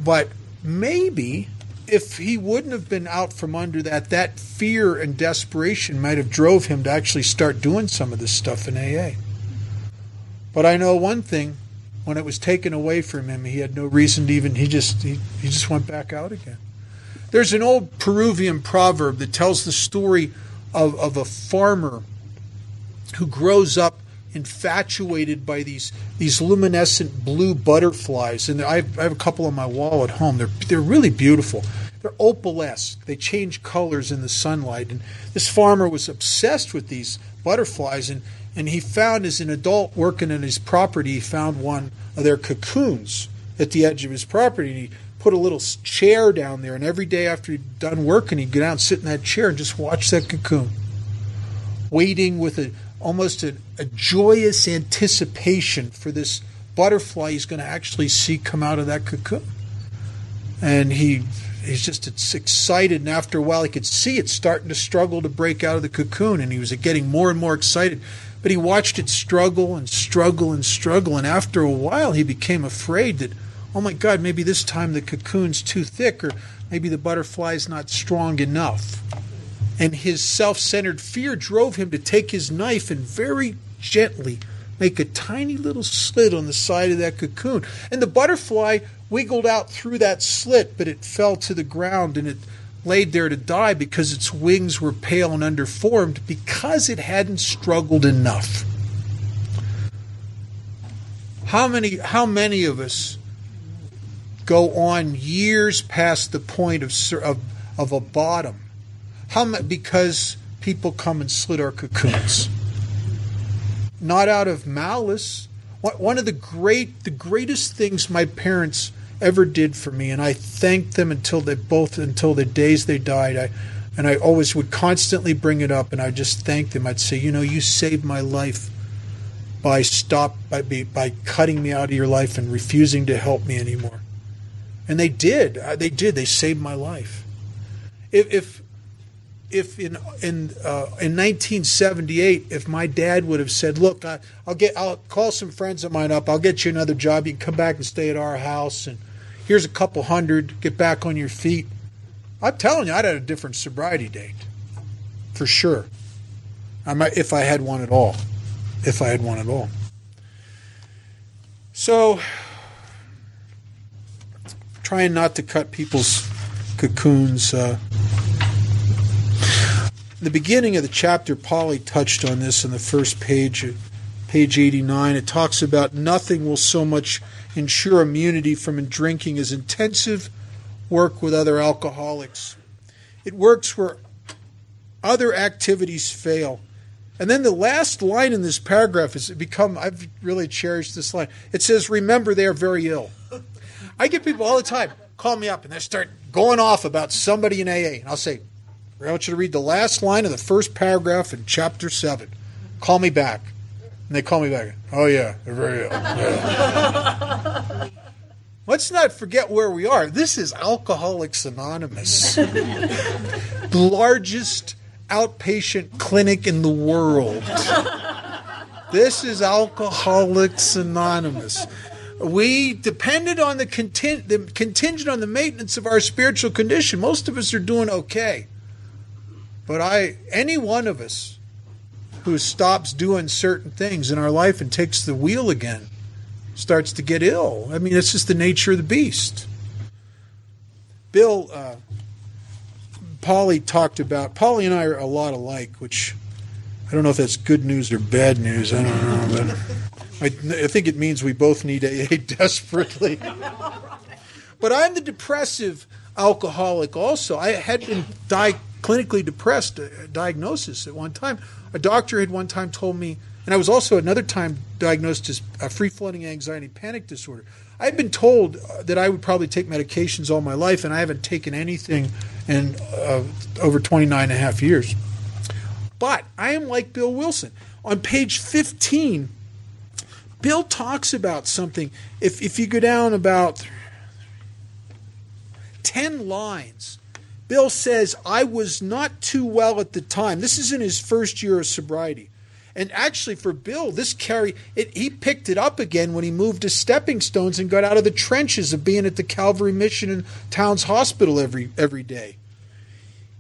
but maybe if he wouldn't have been out from under that fear and desperation might have drove him to actually start doing some of this stuff in AA. But I know one thing, when it was taken away from him, he had no reason to even, he just went back out again. There's an old Peruvian proverb that tells the story of a farmer who grows up infatuated by these luminescent blue butterflies, and I have a couple on my wall at home. They're really beautiful. They're opalesque. They change colors in the sunlight, and this farmer was obsessed with these butterflies, and he found, as an adult working in his property, he found one of their cocoons at the edge of his property, and he put a little chair down there, and every day after he'd done working, he'd get out and sit in that chair and just watch that cocoon, waiting with almost a joyous anticipation for this butterfly he's going to actually see come out of that cocoon. And he's just excited, and after a while he could see it starting to struggle to break out of the cocoon, and he was getting more and more excited. But he watched it struggle and struggle and struggle, and after a while he became afraid that, oh my God, maybe this time the cocoon's too thick, or maybe the butterfly's not strong enough. And his self-centered fear drove him to take his knife and very gently make a tiny little slit on the side of that cocoon. And the butterfly wiggled out through that slit, but it fell to the ground and it laid there to die because its wings were pale and underformed because it hadn't struggled enough. How many of us go on years past the point of a bottom? Because people come and slit our cocoons. Not out of malice. One of the greatest things my parents ever did for me, and I thanked them until the days they died. I always would constantly bring it up, and I just thanked them. I'd say, you saved my life by cutting me out of your life and refusing to help me anymore. And they did. They saved my life. If in 1978, if my dad would have said, "Look, I'll call some friends of mine up. I'll get you another job. You can come back and stay at our house. And here's a couple hundred. Get back on your feet." I'm telling you, I'd had a different sobriety date, for sure. If I had one at all. So, trying not to cut people's cocoons. The beginning of the chapter, Polly touched on this in the first page, page 89. It talks about nothing will so much ensure immunity from drinking as intensive work with other alcoholics. It works where other activities fail. And then the last line in this paragraph I've really cherished this line. It says, remember, they are very ill. I get people all the time call me up and they start going off about somebody in AA. And I'll say, I want you to read the last line of the first paragraph in chapter 7. Call me back. And they call me back. Oh, yeah, they're very ill. Yeah. Let's not forget where we are. This is Alcoholics Anonymous. The largest outpatient clinic in the world. This is Alcoholics Anonymous. We depended on the contingent on the maintenance of our spiritual condition. Most of us are doing okay. But any one of us who stops doing certain things in our life and takes the wheel again starts to get ill. I mean, it's just the nature of the beast. Polly and I are a lot alike, which I don't know if that's good news or bad news. I don't know. But I think it means we both need AA desperately. But I'm the depressive alcoholic also. I had been clinically depressed, diagnosis at one time. A doctor had one time told me, and I was also another time diagnosed as a free-floating anxiety panic disorder. I had been told that I would probably take medications all my life, and I haven't taken anything in over 29 and a half years. But I am like Bill Wilson. On page 15, Bill talks about something. If you go down about 10 lines, Bill says, I was not too well at the time. This is in his first year of sobriety. And actually for Bill, he picked it up again when he moved to Stepping Stones and got out of the trenches of being at the Calvary Mission and Towns Hospital every day.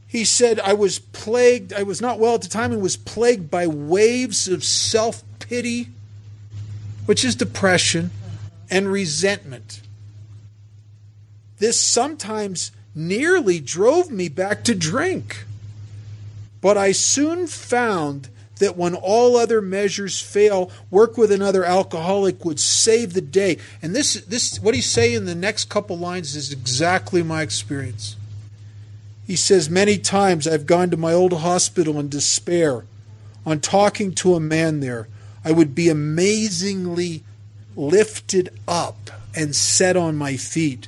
He said, I was not well at the time and was plagued by waves of self-pity, which is depression, and resentment. This sometimes nearly drove me back to drink. But I soon found that when all other measures fail, work with another alcoholic would save the day. And this what he's saying in the next couple lines is exactly my experience. He says, many times I've gone to my old hospital in despair. On talking to a man there, I would be amazingly lifted up and set on my feet.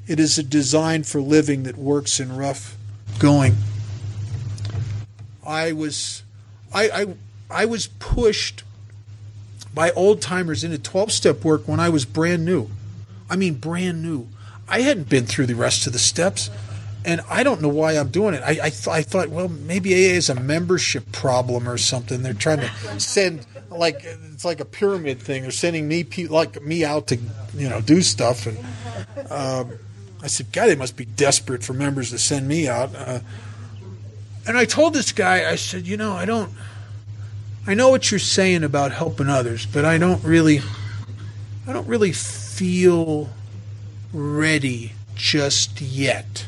It is a design for living that works in rough going. I I was pushed by old-timers into 12-step work when I was brand new. I mean, brand new. I hadn't been through the rest of the steps, and I don't know why I'm doing it. I thought, well, maybe AA is a membership problem or something. They're trying to send, like, it's like a pyramid thing. They're sending me out to, do stuff. And I said, God, they must be desperate for members to send me out. And I told this guy, I said, I know what you're saying about helping others, but I don't really feel ready just yet.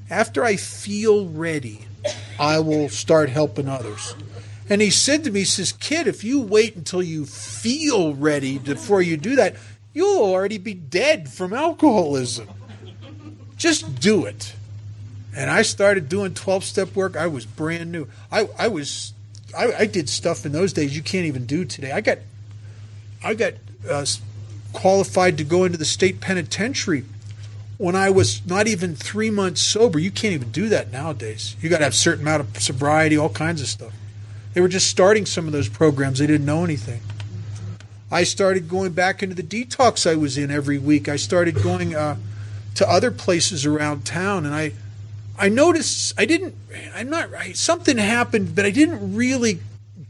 After I feel ready, I will start helping others. And he said to me, he says, kid, if you wait until you feel ready before you do that, you'll already be dead from alcoholism. Just do it. And I started doing 12-step work. I was brand new. I did stuff in those days you can't even do today. I got qualified to go into the state penitentiary when I was not even 3 months sober. You can't even do that nowadays. You got to have a certain amount of sobriety, all kinds of stuff. They were just starting some of those programs. They didn't know anything. I started going back into the detox I was in every week. I started going to other places around town, and I noticed something happened, but I didn't really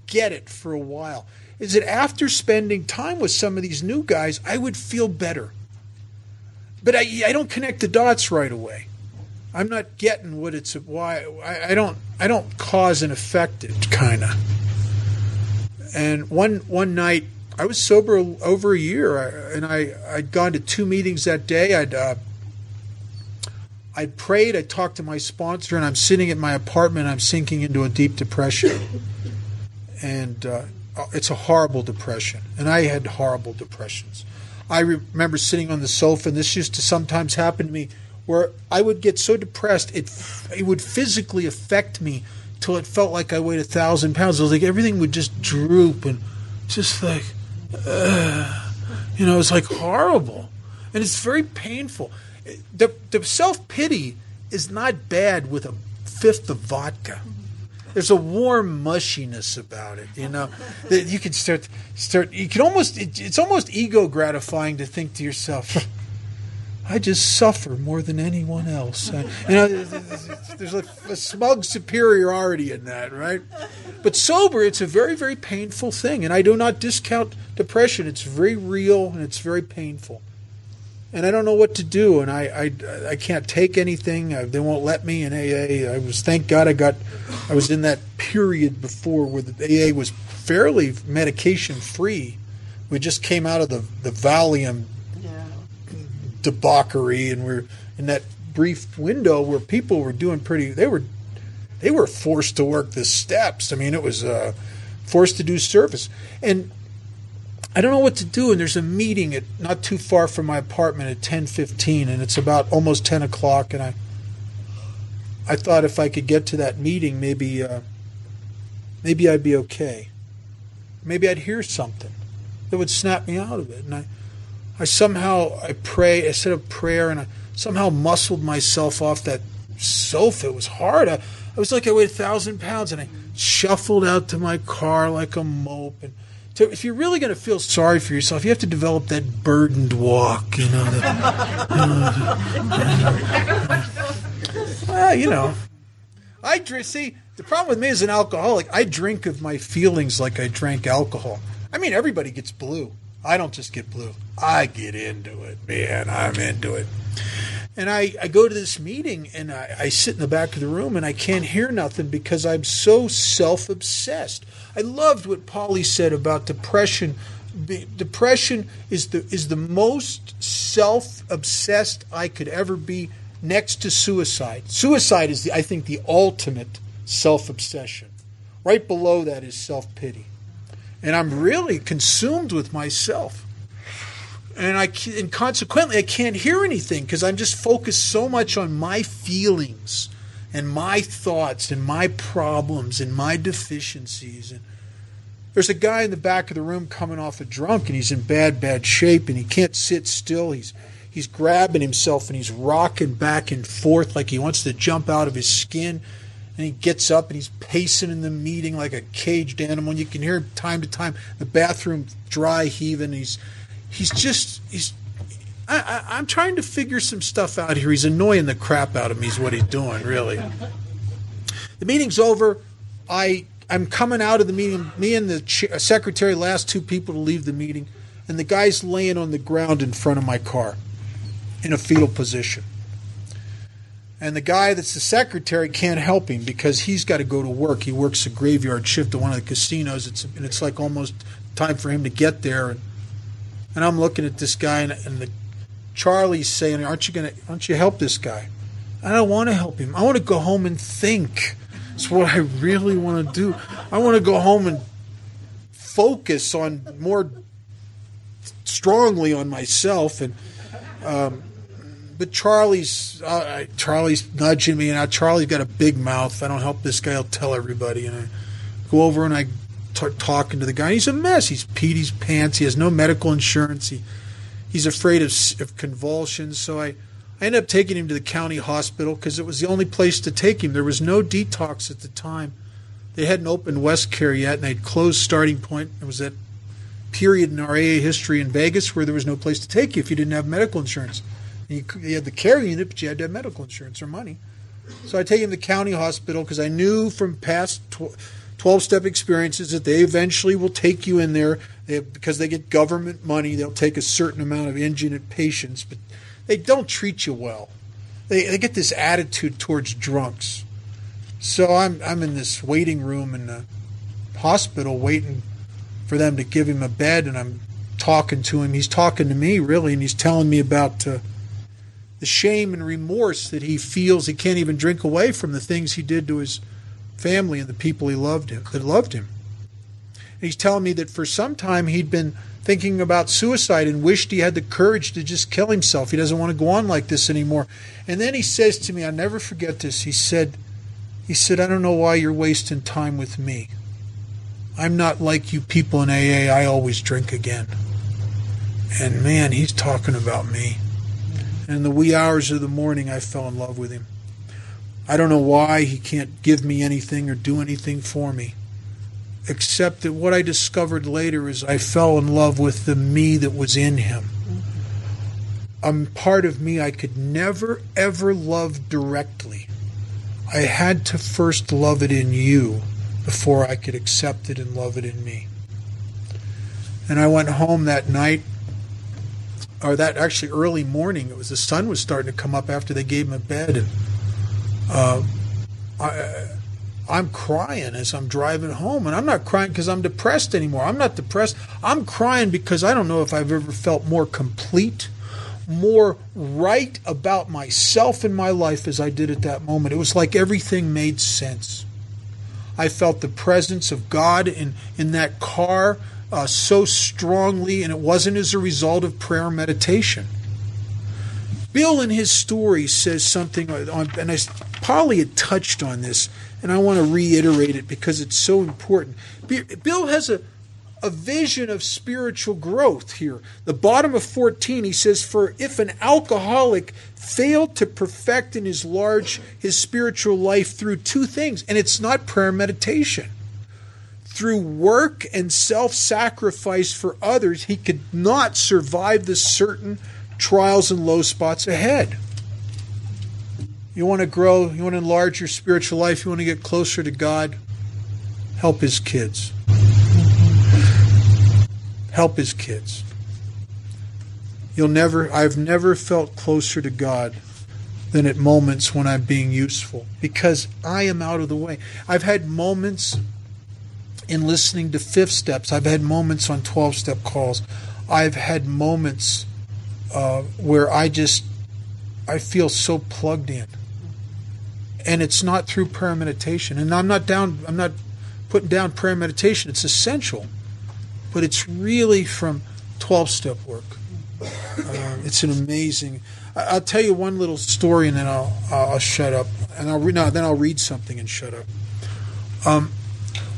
get it for a while. Is that after spending time with some of these new guys, I would feel better. But I don't connect the dots right away. I'm not getting what it's why I don't cause and effect it, kind of. And one night I was sober over a year, and I'd gone to 2 meetings that day. I'd prayed, I talked to my sponsor, and I'm sitting at my apartment. I'm sinking into a deep depression. And it's a horrible depression. And I had horrible depressions. I remember sitting on the sofa, and this used to sometimes happen to me, where I would get so depressed, it would physically affect me till it felt like I weighed 1,000 pounds. It was like everything would just droop and just like, it's like horrible. And it's very painful. The self-pity is not bad with a fifth of vodka. There's a warm mushiness about it, that you can start. You can it's almost ego gratifying to think to yourself, I just suffer more than anyone else. There's a smug superiority in that, right? But sober, it's a very, very painful thing, and I do not discount depression. It's very real and it's very painful. And I don't know what to do, and I can't take anything. They won't let me in AA. Thank God I was in that period before where the AA was fairly medication free. We just came out of the Valium debauchery, and we're in that brief window where people were doing they were forced to work the steps. I mean, it was forced to do service. And I don't know what to do, and there's a meeting not too far from my apartment at 10:15, and it's about almost 10 o'clock, and I thought if I could get to that meeting, maybe I'd be okay. Maybe I'd hear something that would snap me out of it. And I said a prayer, and I somehow muscled myself off that sofa. It was hard. I was like I weighed 1,000 pounds, and I shuffled out to my car like a mope. And if you're really going to feel sorry for yourself, you have to develop that burdened walk, See, the problem with me as an alcoholic, I drink of my feelings like I drank alcohol. I mean, everybody gets blue. I don't just get blue. I get into it, man. I'm into it. And I go to this meeting, and I sit in the back of the room, and I can't hear nothing because I'm so self-obsessed. I loved what Polly said about depression. Depression is the most self-obsessed I could ever be, next to suicide. Suicide is, I think, the ultimate self-obsession. Right below that is self-pity. And I'm really consumed with myself. And consequently, I can't hear anything because I'm just focused so much on my feelings and my thoughts and my problems and my deficiencies. And there's a guy in the back of the room coming off a drunk, and he's in bad shape, and he can't sit still. He's grabbing himself, and he's rocking back and forth like he wants to jump out of his skin. And he gets up and he's pacing in the meeting like a caged animal. And you can hear him time to time, the bathroom dry heaving. I'm trying to figure some stuff out here. He's annoying the crap out of me is what he's doing, really. The meeting's over. I'm coming out of the meeting. Me and the secretary, last two people to leave the meeting. And the guy's laying on the ground in front of my car in a fetal position. And the guy that's the secretary can't help him because he's got to go to work. He works a graveyard shift at one of the casinos. It's like almost time for him to get there. And I'm looking at this guy, and Charlie's saying, "Aren't you help this guy?" I don't want to help him. I want to go home and think. It's what I really want to do. I want to go home and focus on more strongly on myself. And but Charlie's nudging me, and Charlie's got a big mouth. If I don't help this guy, I'll tell everybody. And I go over and I start talking to the guy. He's a mess. He's peed his pants. He has no medical insurance. He's afraid of convulsions. So I ended up taking him to the county hospital because it was the only place to take him. There was no detox at the time. They hadn't opened West Care yet, and they'd closed Starting Point. It was that period in our AA history in Vegas where there was no place to take you if you didn't have medical insurance. You had the care unit, but you had to have medical insurance or money. So I take him to the county hospital because I knew from past 12-step experiences that they eventually will take you in there because they get government money. They'll take a certain amount of indigent patients, but they don't treat you well. They get this attitude towards drunks. So I'm in this waiting room in the hospital waiting for them to give him a bed, and I'm talking to him. He's talking to me, really, and he's telling me about the shame and remorse that he feels. He can't even drink away from the things he did to his family and the people that loved him. And he's telling me that for some time he'd been thinking about suicide and wished he had the courage to just kill himself. He doesn't want to go on like this anymore. And then he says to me, I'll never forget this, he said, I don't know why you're wasting time with me. I'm not like you people in AA. I always drink again. And man, he's talking about me. And in the wee hours of the morning, I fell in love with him. I don't know why he can't give me anything or do anything for me, except that what I discovered later is I fell in love with the me that was in him. A part of me I could never, ever love directly. I had to first love it in you before I could accept it and love it in me. And I went home that night, or that actually early morning. It was the sun was starting to come up after they gave him a bed, and I'm crying as I'm driving home. And I'm not crying because I'm depressed anymore. I'm not depressed. I'm crying because I don't know if I've ever felt more complete, more right about myself in my life as I did at that moment. It was like everything made sense. I felt the presence of God in that car so strongly, and it wasn't as a result of prayer and meditation. Bill in his story says something, and Polly had touched on this, and I want to reiterate it because it's so important. Bill has a vision of spiritual growth here. The bottom of 14, he says, for if an alcoholic failed to perfect in his spiritual life through two things, and it's not prayer and meditation, through work and self-sacrifice for others, he could not survive the certain trials and low spots ahead. You want to grow, you want to enlarge your spiritual life, you want to get closer to God, help his kids. Help his kids. I've never felt closer to God than at moments when I'm being useful, because I am out of the way. I've had moments in listening to 5th steps. I've had moments on 12-step calls. I've had moments where I feel so plugged in. And it's not through prayer and meditation. And I'm not putting down prayer and meditation. It's essential. But it's really from 12-step work. It's an amazing. I'll tell you one little story, and then I'll shut up. And then I'll read something and shut up.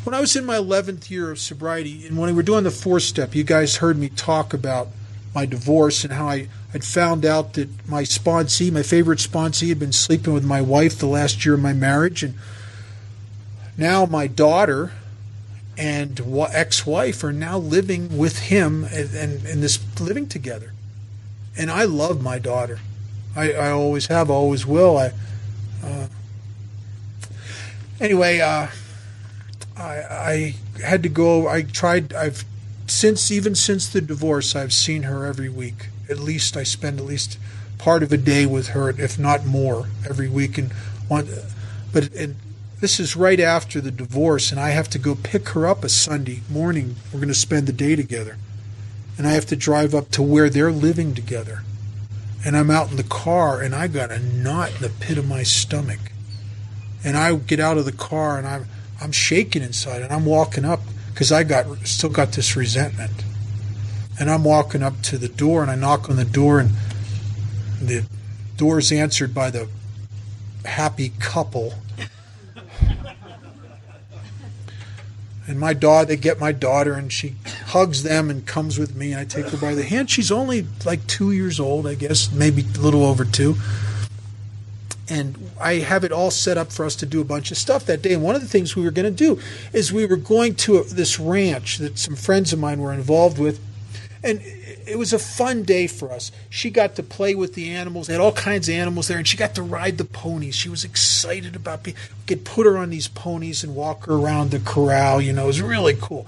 When I was in my 11th year of sobriety, and when we were doing the 4-step, you guys heard me talk about my divorce and how I'd found out that my favorite sponsee, had been sleeping with my wife the last year of my marriage, and now my daughter and ex-wife are now living with him and this living together. And I love my daughter. I always have, always will. Anyway, I had to go. Even since the divorce, I've seen her every week. At least I spend at least part of a day with her, if not more, every week. But this is right after the divorce, and I have to go pick her up a Sunday morning. We're going to spend the day together. And I have to drive up to where they're living together. And I'm out in the car, and I got a knot in the pit of my stomach. And I get out of the car, and I'm shaking inside, and I'm walking up because I still got this resentment. And I'm walking up to the door, and I knock on the door, and the door's answered by the happy couple. And they get my daughter, and she hugs them and comes with me, and I take her by the hand. She's only like 2 years old, I guess, maybe a little over 2. And I have it all set up for us to do a bunch of stuff that day. And one of the things we were going to do is we were going to this ranch that some friends of mine were involved with. And it was a fun day for us. She got to play with the animals. They had all kinds of animals there. And she got to ride the ponies. She was excited about we could put her on these ponies and walk her around the corral. It was really cool.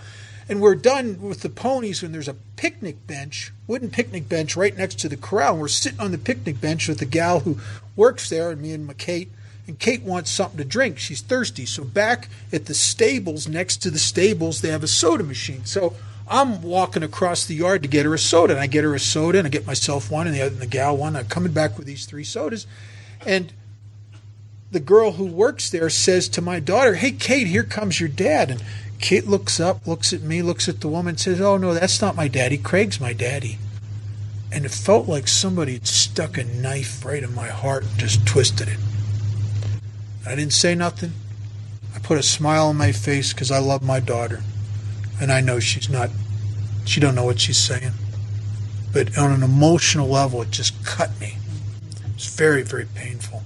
And we're done with the ponies when there's a picnic bench, wooden picnic bench right next to the corral. And we're sitting on the picnic bench with the gal who works there, and me and Kate. And Kate wants something to drink. She's thirsty. So back at the stables, next to the stables, they have a soda machine. So I'm walking across the yard to get her a soda. And I get her a soda, and I get myself one, and the gal one. I'm coming back with these 3 sodas. And the girl who works there says to my daughter, "Hey, Kate, here comes your dad." And Kate looks up, looks at me, looks at the woman, and says, "Oh, no, that's not my daddy. Craig's my daddy." And it felt like somebody had stuck a knife right in my heart and just twisted it. I didn't say nothing. I put a smile on my face because I love my daughter. And I know she don't know what she's saying. But on an emotional level, it just cut me. It was very, very painful.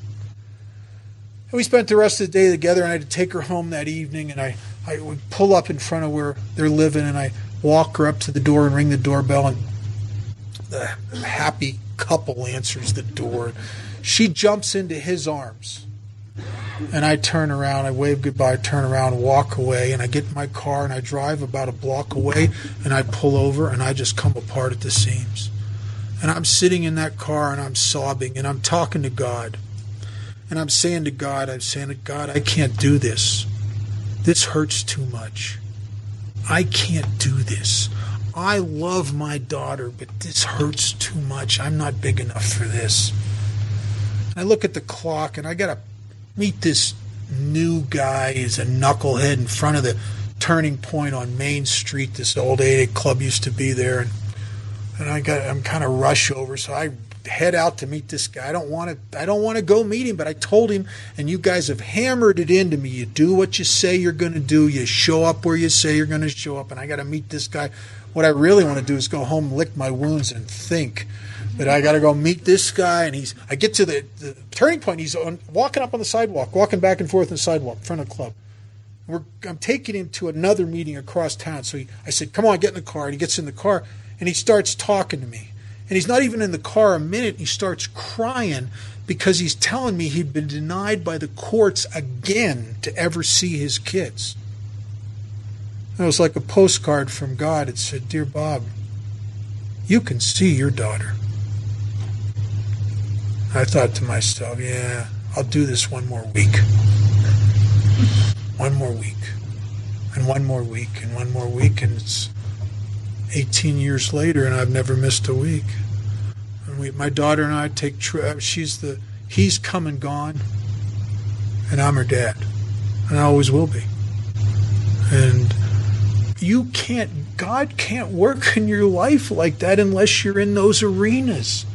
And we spent the rest of the day together, and I had to take her home that evening, and I would pull up in front of where they're living, and I walk her up to the door and ring the doorbell, and the happy couple answers the door. She jumps into his arms, and I turn around, I wave goodbye, turn around, walk away, and I get in my car, and I drive about a block away, and I pull over, and I just come apart at the seams. And I'm sitting in that car, and I'm sobbing, and I'm talking to God. And I'm saying to God, I can't do this. This hurts too much. I can't do this. I love my daughter, but this hurts too much. I'm not big enough for this. And I look at the clock, and I got to meet this new guy. He's a knucklehead in front of the turning point on Main Street. This old 8 club used to be there. And I'm kind of rush over, so I head out to meet this guy. I don't want to go meet him, but I told him, and you guys have hammered it into me. You do what you say you're going to do. You show up where you say you're going to show up, and I got to meet this guy. What I really want to do is go home, lick my wounds, and think. But I got to go meet this guy, and I get to the turning point. He's walking up on the sidewalk, walking back and forth on the sidewalk in front of the club. I'm taking him to another meeting across town. So I said, "Come on, get in the car." And he gets in the car, and he starts talking to me. And he's not even in the car a minute. He starts crying because he's telling me he'd been denied by the courts again to ever see his kids. It was like a postcard from God. It said, "Dear Bob, you can see your daughter." I thought to myself, yeah, I'll do this one more week. One more week. And one more week. And one more week. And it's 18 years later, and I've never missed a week. And my daughter and I take trips. He's come and gone, and I'm her dad, and I always will be. And God can't work in your life like that unless you're in those arenas.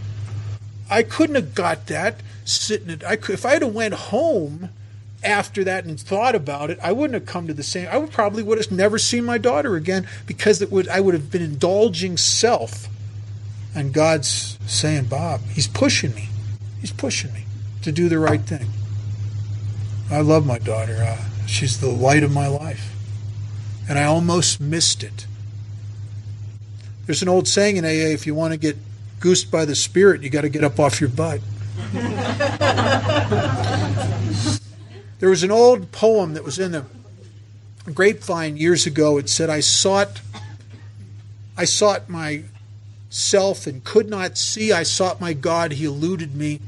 I couldn't have got that if I had went home after that and thought about it, I wouldn't have come to the same. I probably would have never seen my daughter again because I would have been indulging self. And God's saying, "Bob, He's pushing me. He's pushing me to do the right thing." I love my daughter. She's the light of my life. And I almost missed it. There's an old saying in AA, if you want to get goosed by the Spirit, you got to get up off your butt. There was an old poem that was in the grapevine years ago. It said, I sought myself and could not see. I sought my God, he eluded me.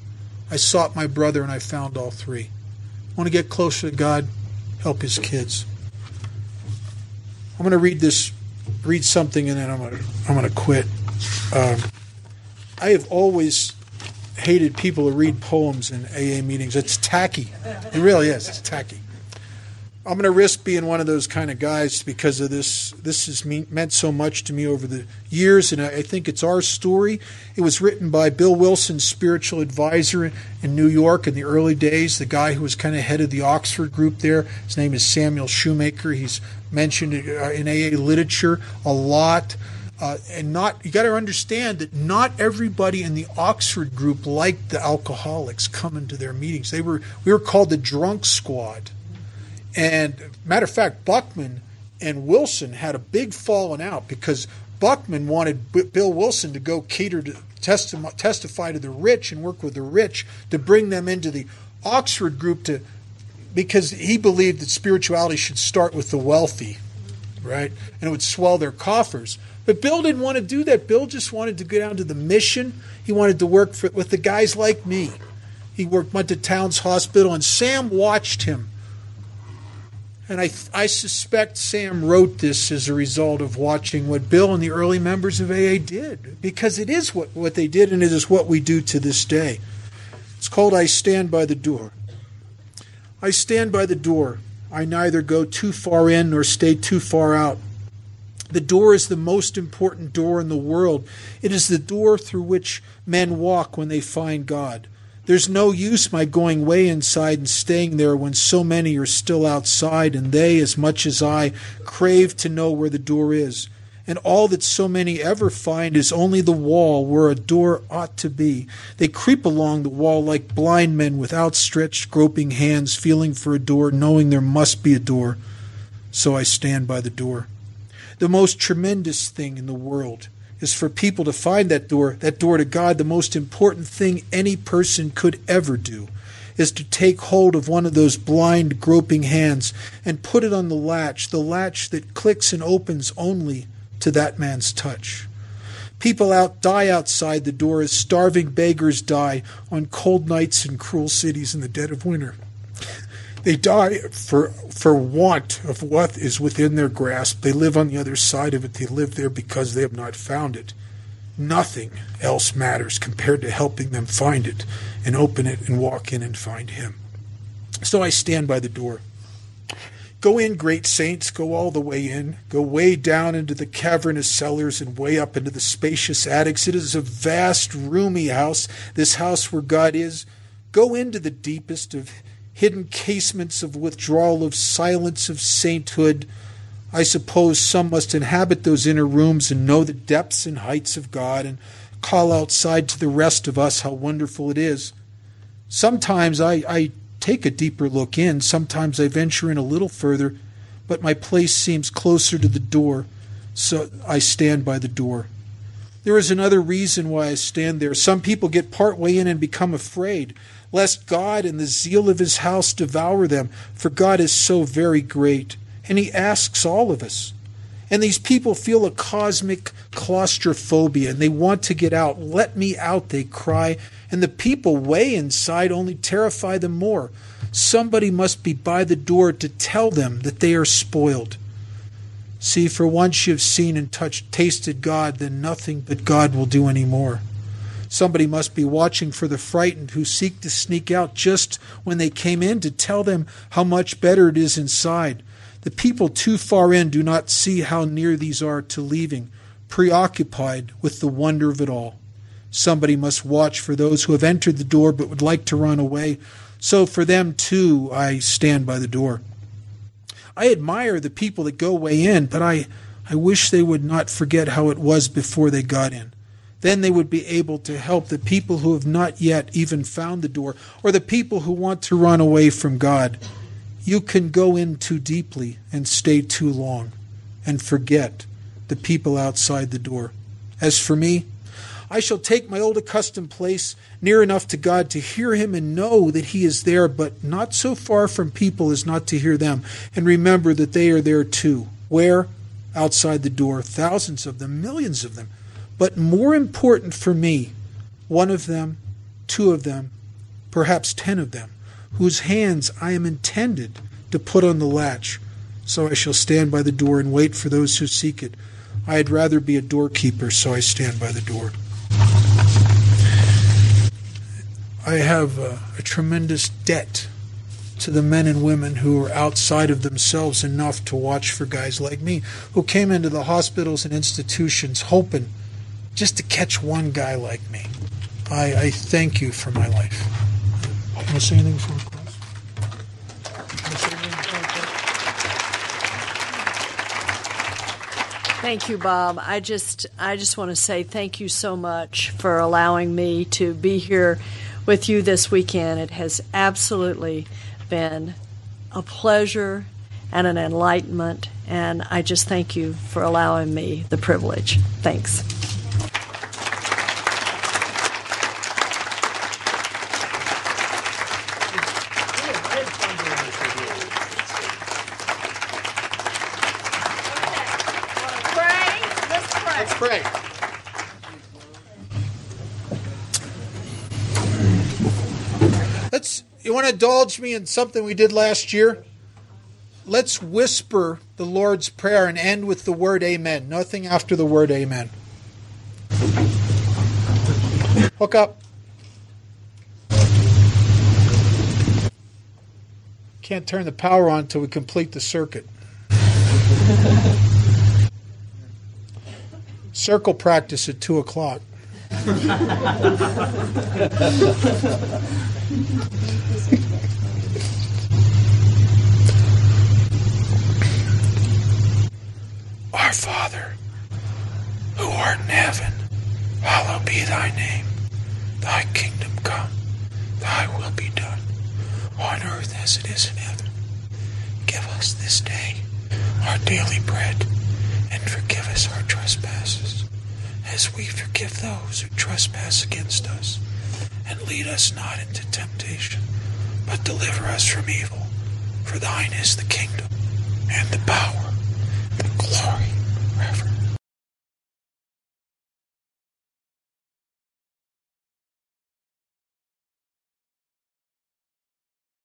I sought my brother and I found all three. Want to get closer to God? Help his kids. I'm going to read something, and then I'm going to quit. I have always hated people who read poems in AA meetings. It's tacky. It really is. It's tacky. I'm going to risk being one of those kind of guys because of this. This has meant so much to me over the years, and I think it's our story. It was written by Bill Wilson's spiritual advisor in New York in the early days, the guy who was kind of head of the Oxford group there. His name is Samuel Shoemaker. He's mentioned in AA literature a lot. You got to understand that not everybody in the Oxford group liked the alcoholics coming to their meetings. We were called the drunk squad. And matter of fact, Buckman and Wilson had a big falling out because Buckman wanted Bill Wilson to go cater to testify to the rich and work with the rich to bring them into the Oxford group because he believed that spirituality should start with the wealthy, right? And it would swell their coffers. But Bill didn't want to do that. Bill just wanted to go down to the mission. He wanted to work with the guys like me. He went to Towns Hospital, and Sam watched him. And I suspect Sam wrote this as a result of watching what Bill and the early members of AA did, because it is what they did, and it is what we do to this day. It's called I Stand by the Door. I stand by the door. I neither go too far in nor stay too far out. The door is the most important door in the world. It is the door through which men walk when they find God. There's no use my going way inside and staying there when so many are still outside, and they, as much as I, crave to know where the door is. And all that so many ever find is only the wall where a door ought to be. They creep along the wall like blind men with outstretched, groping hands, feeling for a door, knowing there must be a door. So I stand by the door. The most tremendous thing in the world is for people to find that door to God. The most important thing any person could ever do is to take hold of one of those blind, groping hands and put it on the latch that clicks and opens only to that man's touch. People die outside the door as starving beggars die on cold nights in cruel cities in the dead of winter. They die for want of what is within their grasp. They live on the other side of it. They live there because they have not found it. Nothing else matters compared to helping them find it and open it and walk in and find Him. So I stand by the door. Go in, great saints, go all the way in. Go way down into the cavernous cellars and way up into the spacious attics. It is a vast, roomy house, this house where God is. Go into the deepest of hidden casements of withdrawal, of silence, of sainthood. I suppose some must inhabit those inner rooms and know the depths and heights of God and call outside to the rest of us how wonderful it is. Sometimes I take a deeper look in. Sometimes I venture in a little further, but my place seems closer to the door, so I stand by the door. There is another reason why I stand there. Some people get part way in and become afraid, lest God and the zeal of His house devour them, for God is so very great, and He asks all of us. And these people feel a cosmic claustrophobia, and they want to get out. Let me out, they cry, and the people way inside only terrify them more. Somebody must be by the door to tell them that they are spoiled. See, for once you have seen and tasted God, then nothing but God will do any more. Somebody must be watching for the frightened who seek to sneak out just when they came in to tell them how much better it is inside. The people too far in do not see how near these are to leaving, preoccupied with the wonder of it all. Somebody must watch for those who have entered the door but would like to run away. So for them too I stand by the door. I admire the people that go way in, but I wish they would not forget how it was before they got in. Then they would be able to help the people who have not yet even found the door, or the people who want to run away from God. You can go in too deeply and stay too long and forget the people outside the door. As for me, I shall take my old accustomed place near enough to God to hear him and know that he is there, but not so far from people as not to hear them, and remember that they are there too. Where? Outside the door, thousands of them, millions of them. But more important for me, one of them, two of them, perhaps 10 of them, whose hands I am intended to put on the latch. So I shall stand by the door and wait for those who seek it. I had rather be a doorkeeper, so I stand by the door. I have a tremendous debt to the men and women who are outside of themselves enough to watch for guys like me, who came into the hospitals and institutions hoping just to catch one guy like me. I thank you for my life. Want to say anything before we close? Thank you, Bob. I just want to say thank you so much for allowing me to be here with you this weekend. It has absolutely been a pleasure and an enlightenment, and I just thank you for allowing me the privilege. Thanks. Let's pray. You want to indulge me in something we did last year? Let's whisper the Lord's Prayer and end with the word amen. Nothing after the word amen. Hook up. Can't turn the power on until we complete the circuit. Circle practice at 2 o'clock. Our Father, who art in heaven, hallowed be thy name. Thy kingdom come, thy will be done, on earth as it is in heaven. Give us this day our daily bread, and forgive us our trespasses, as we forgive those who trespass against us. And lead us not into temptation, but deliver us from evil. For thine is the kingdom, and the power,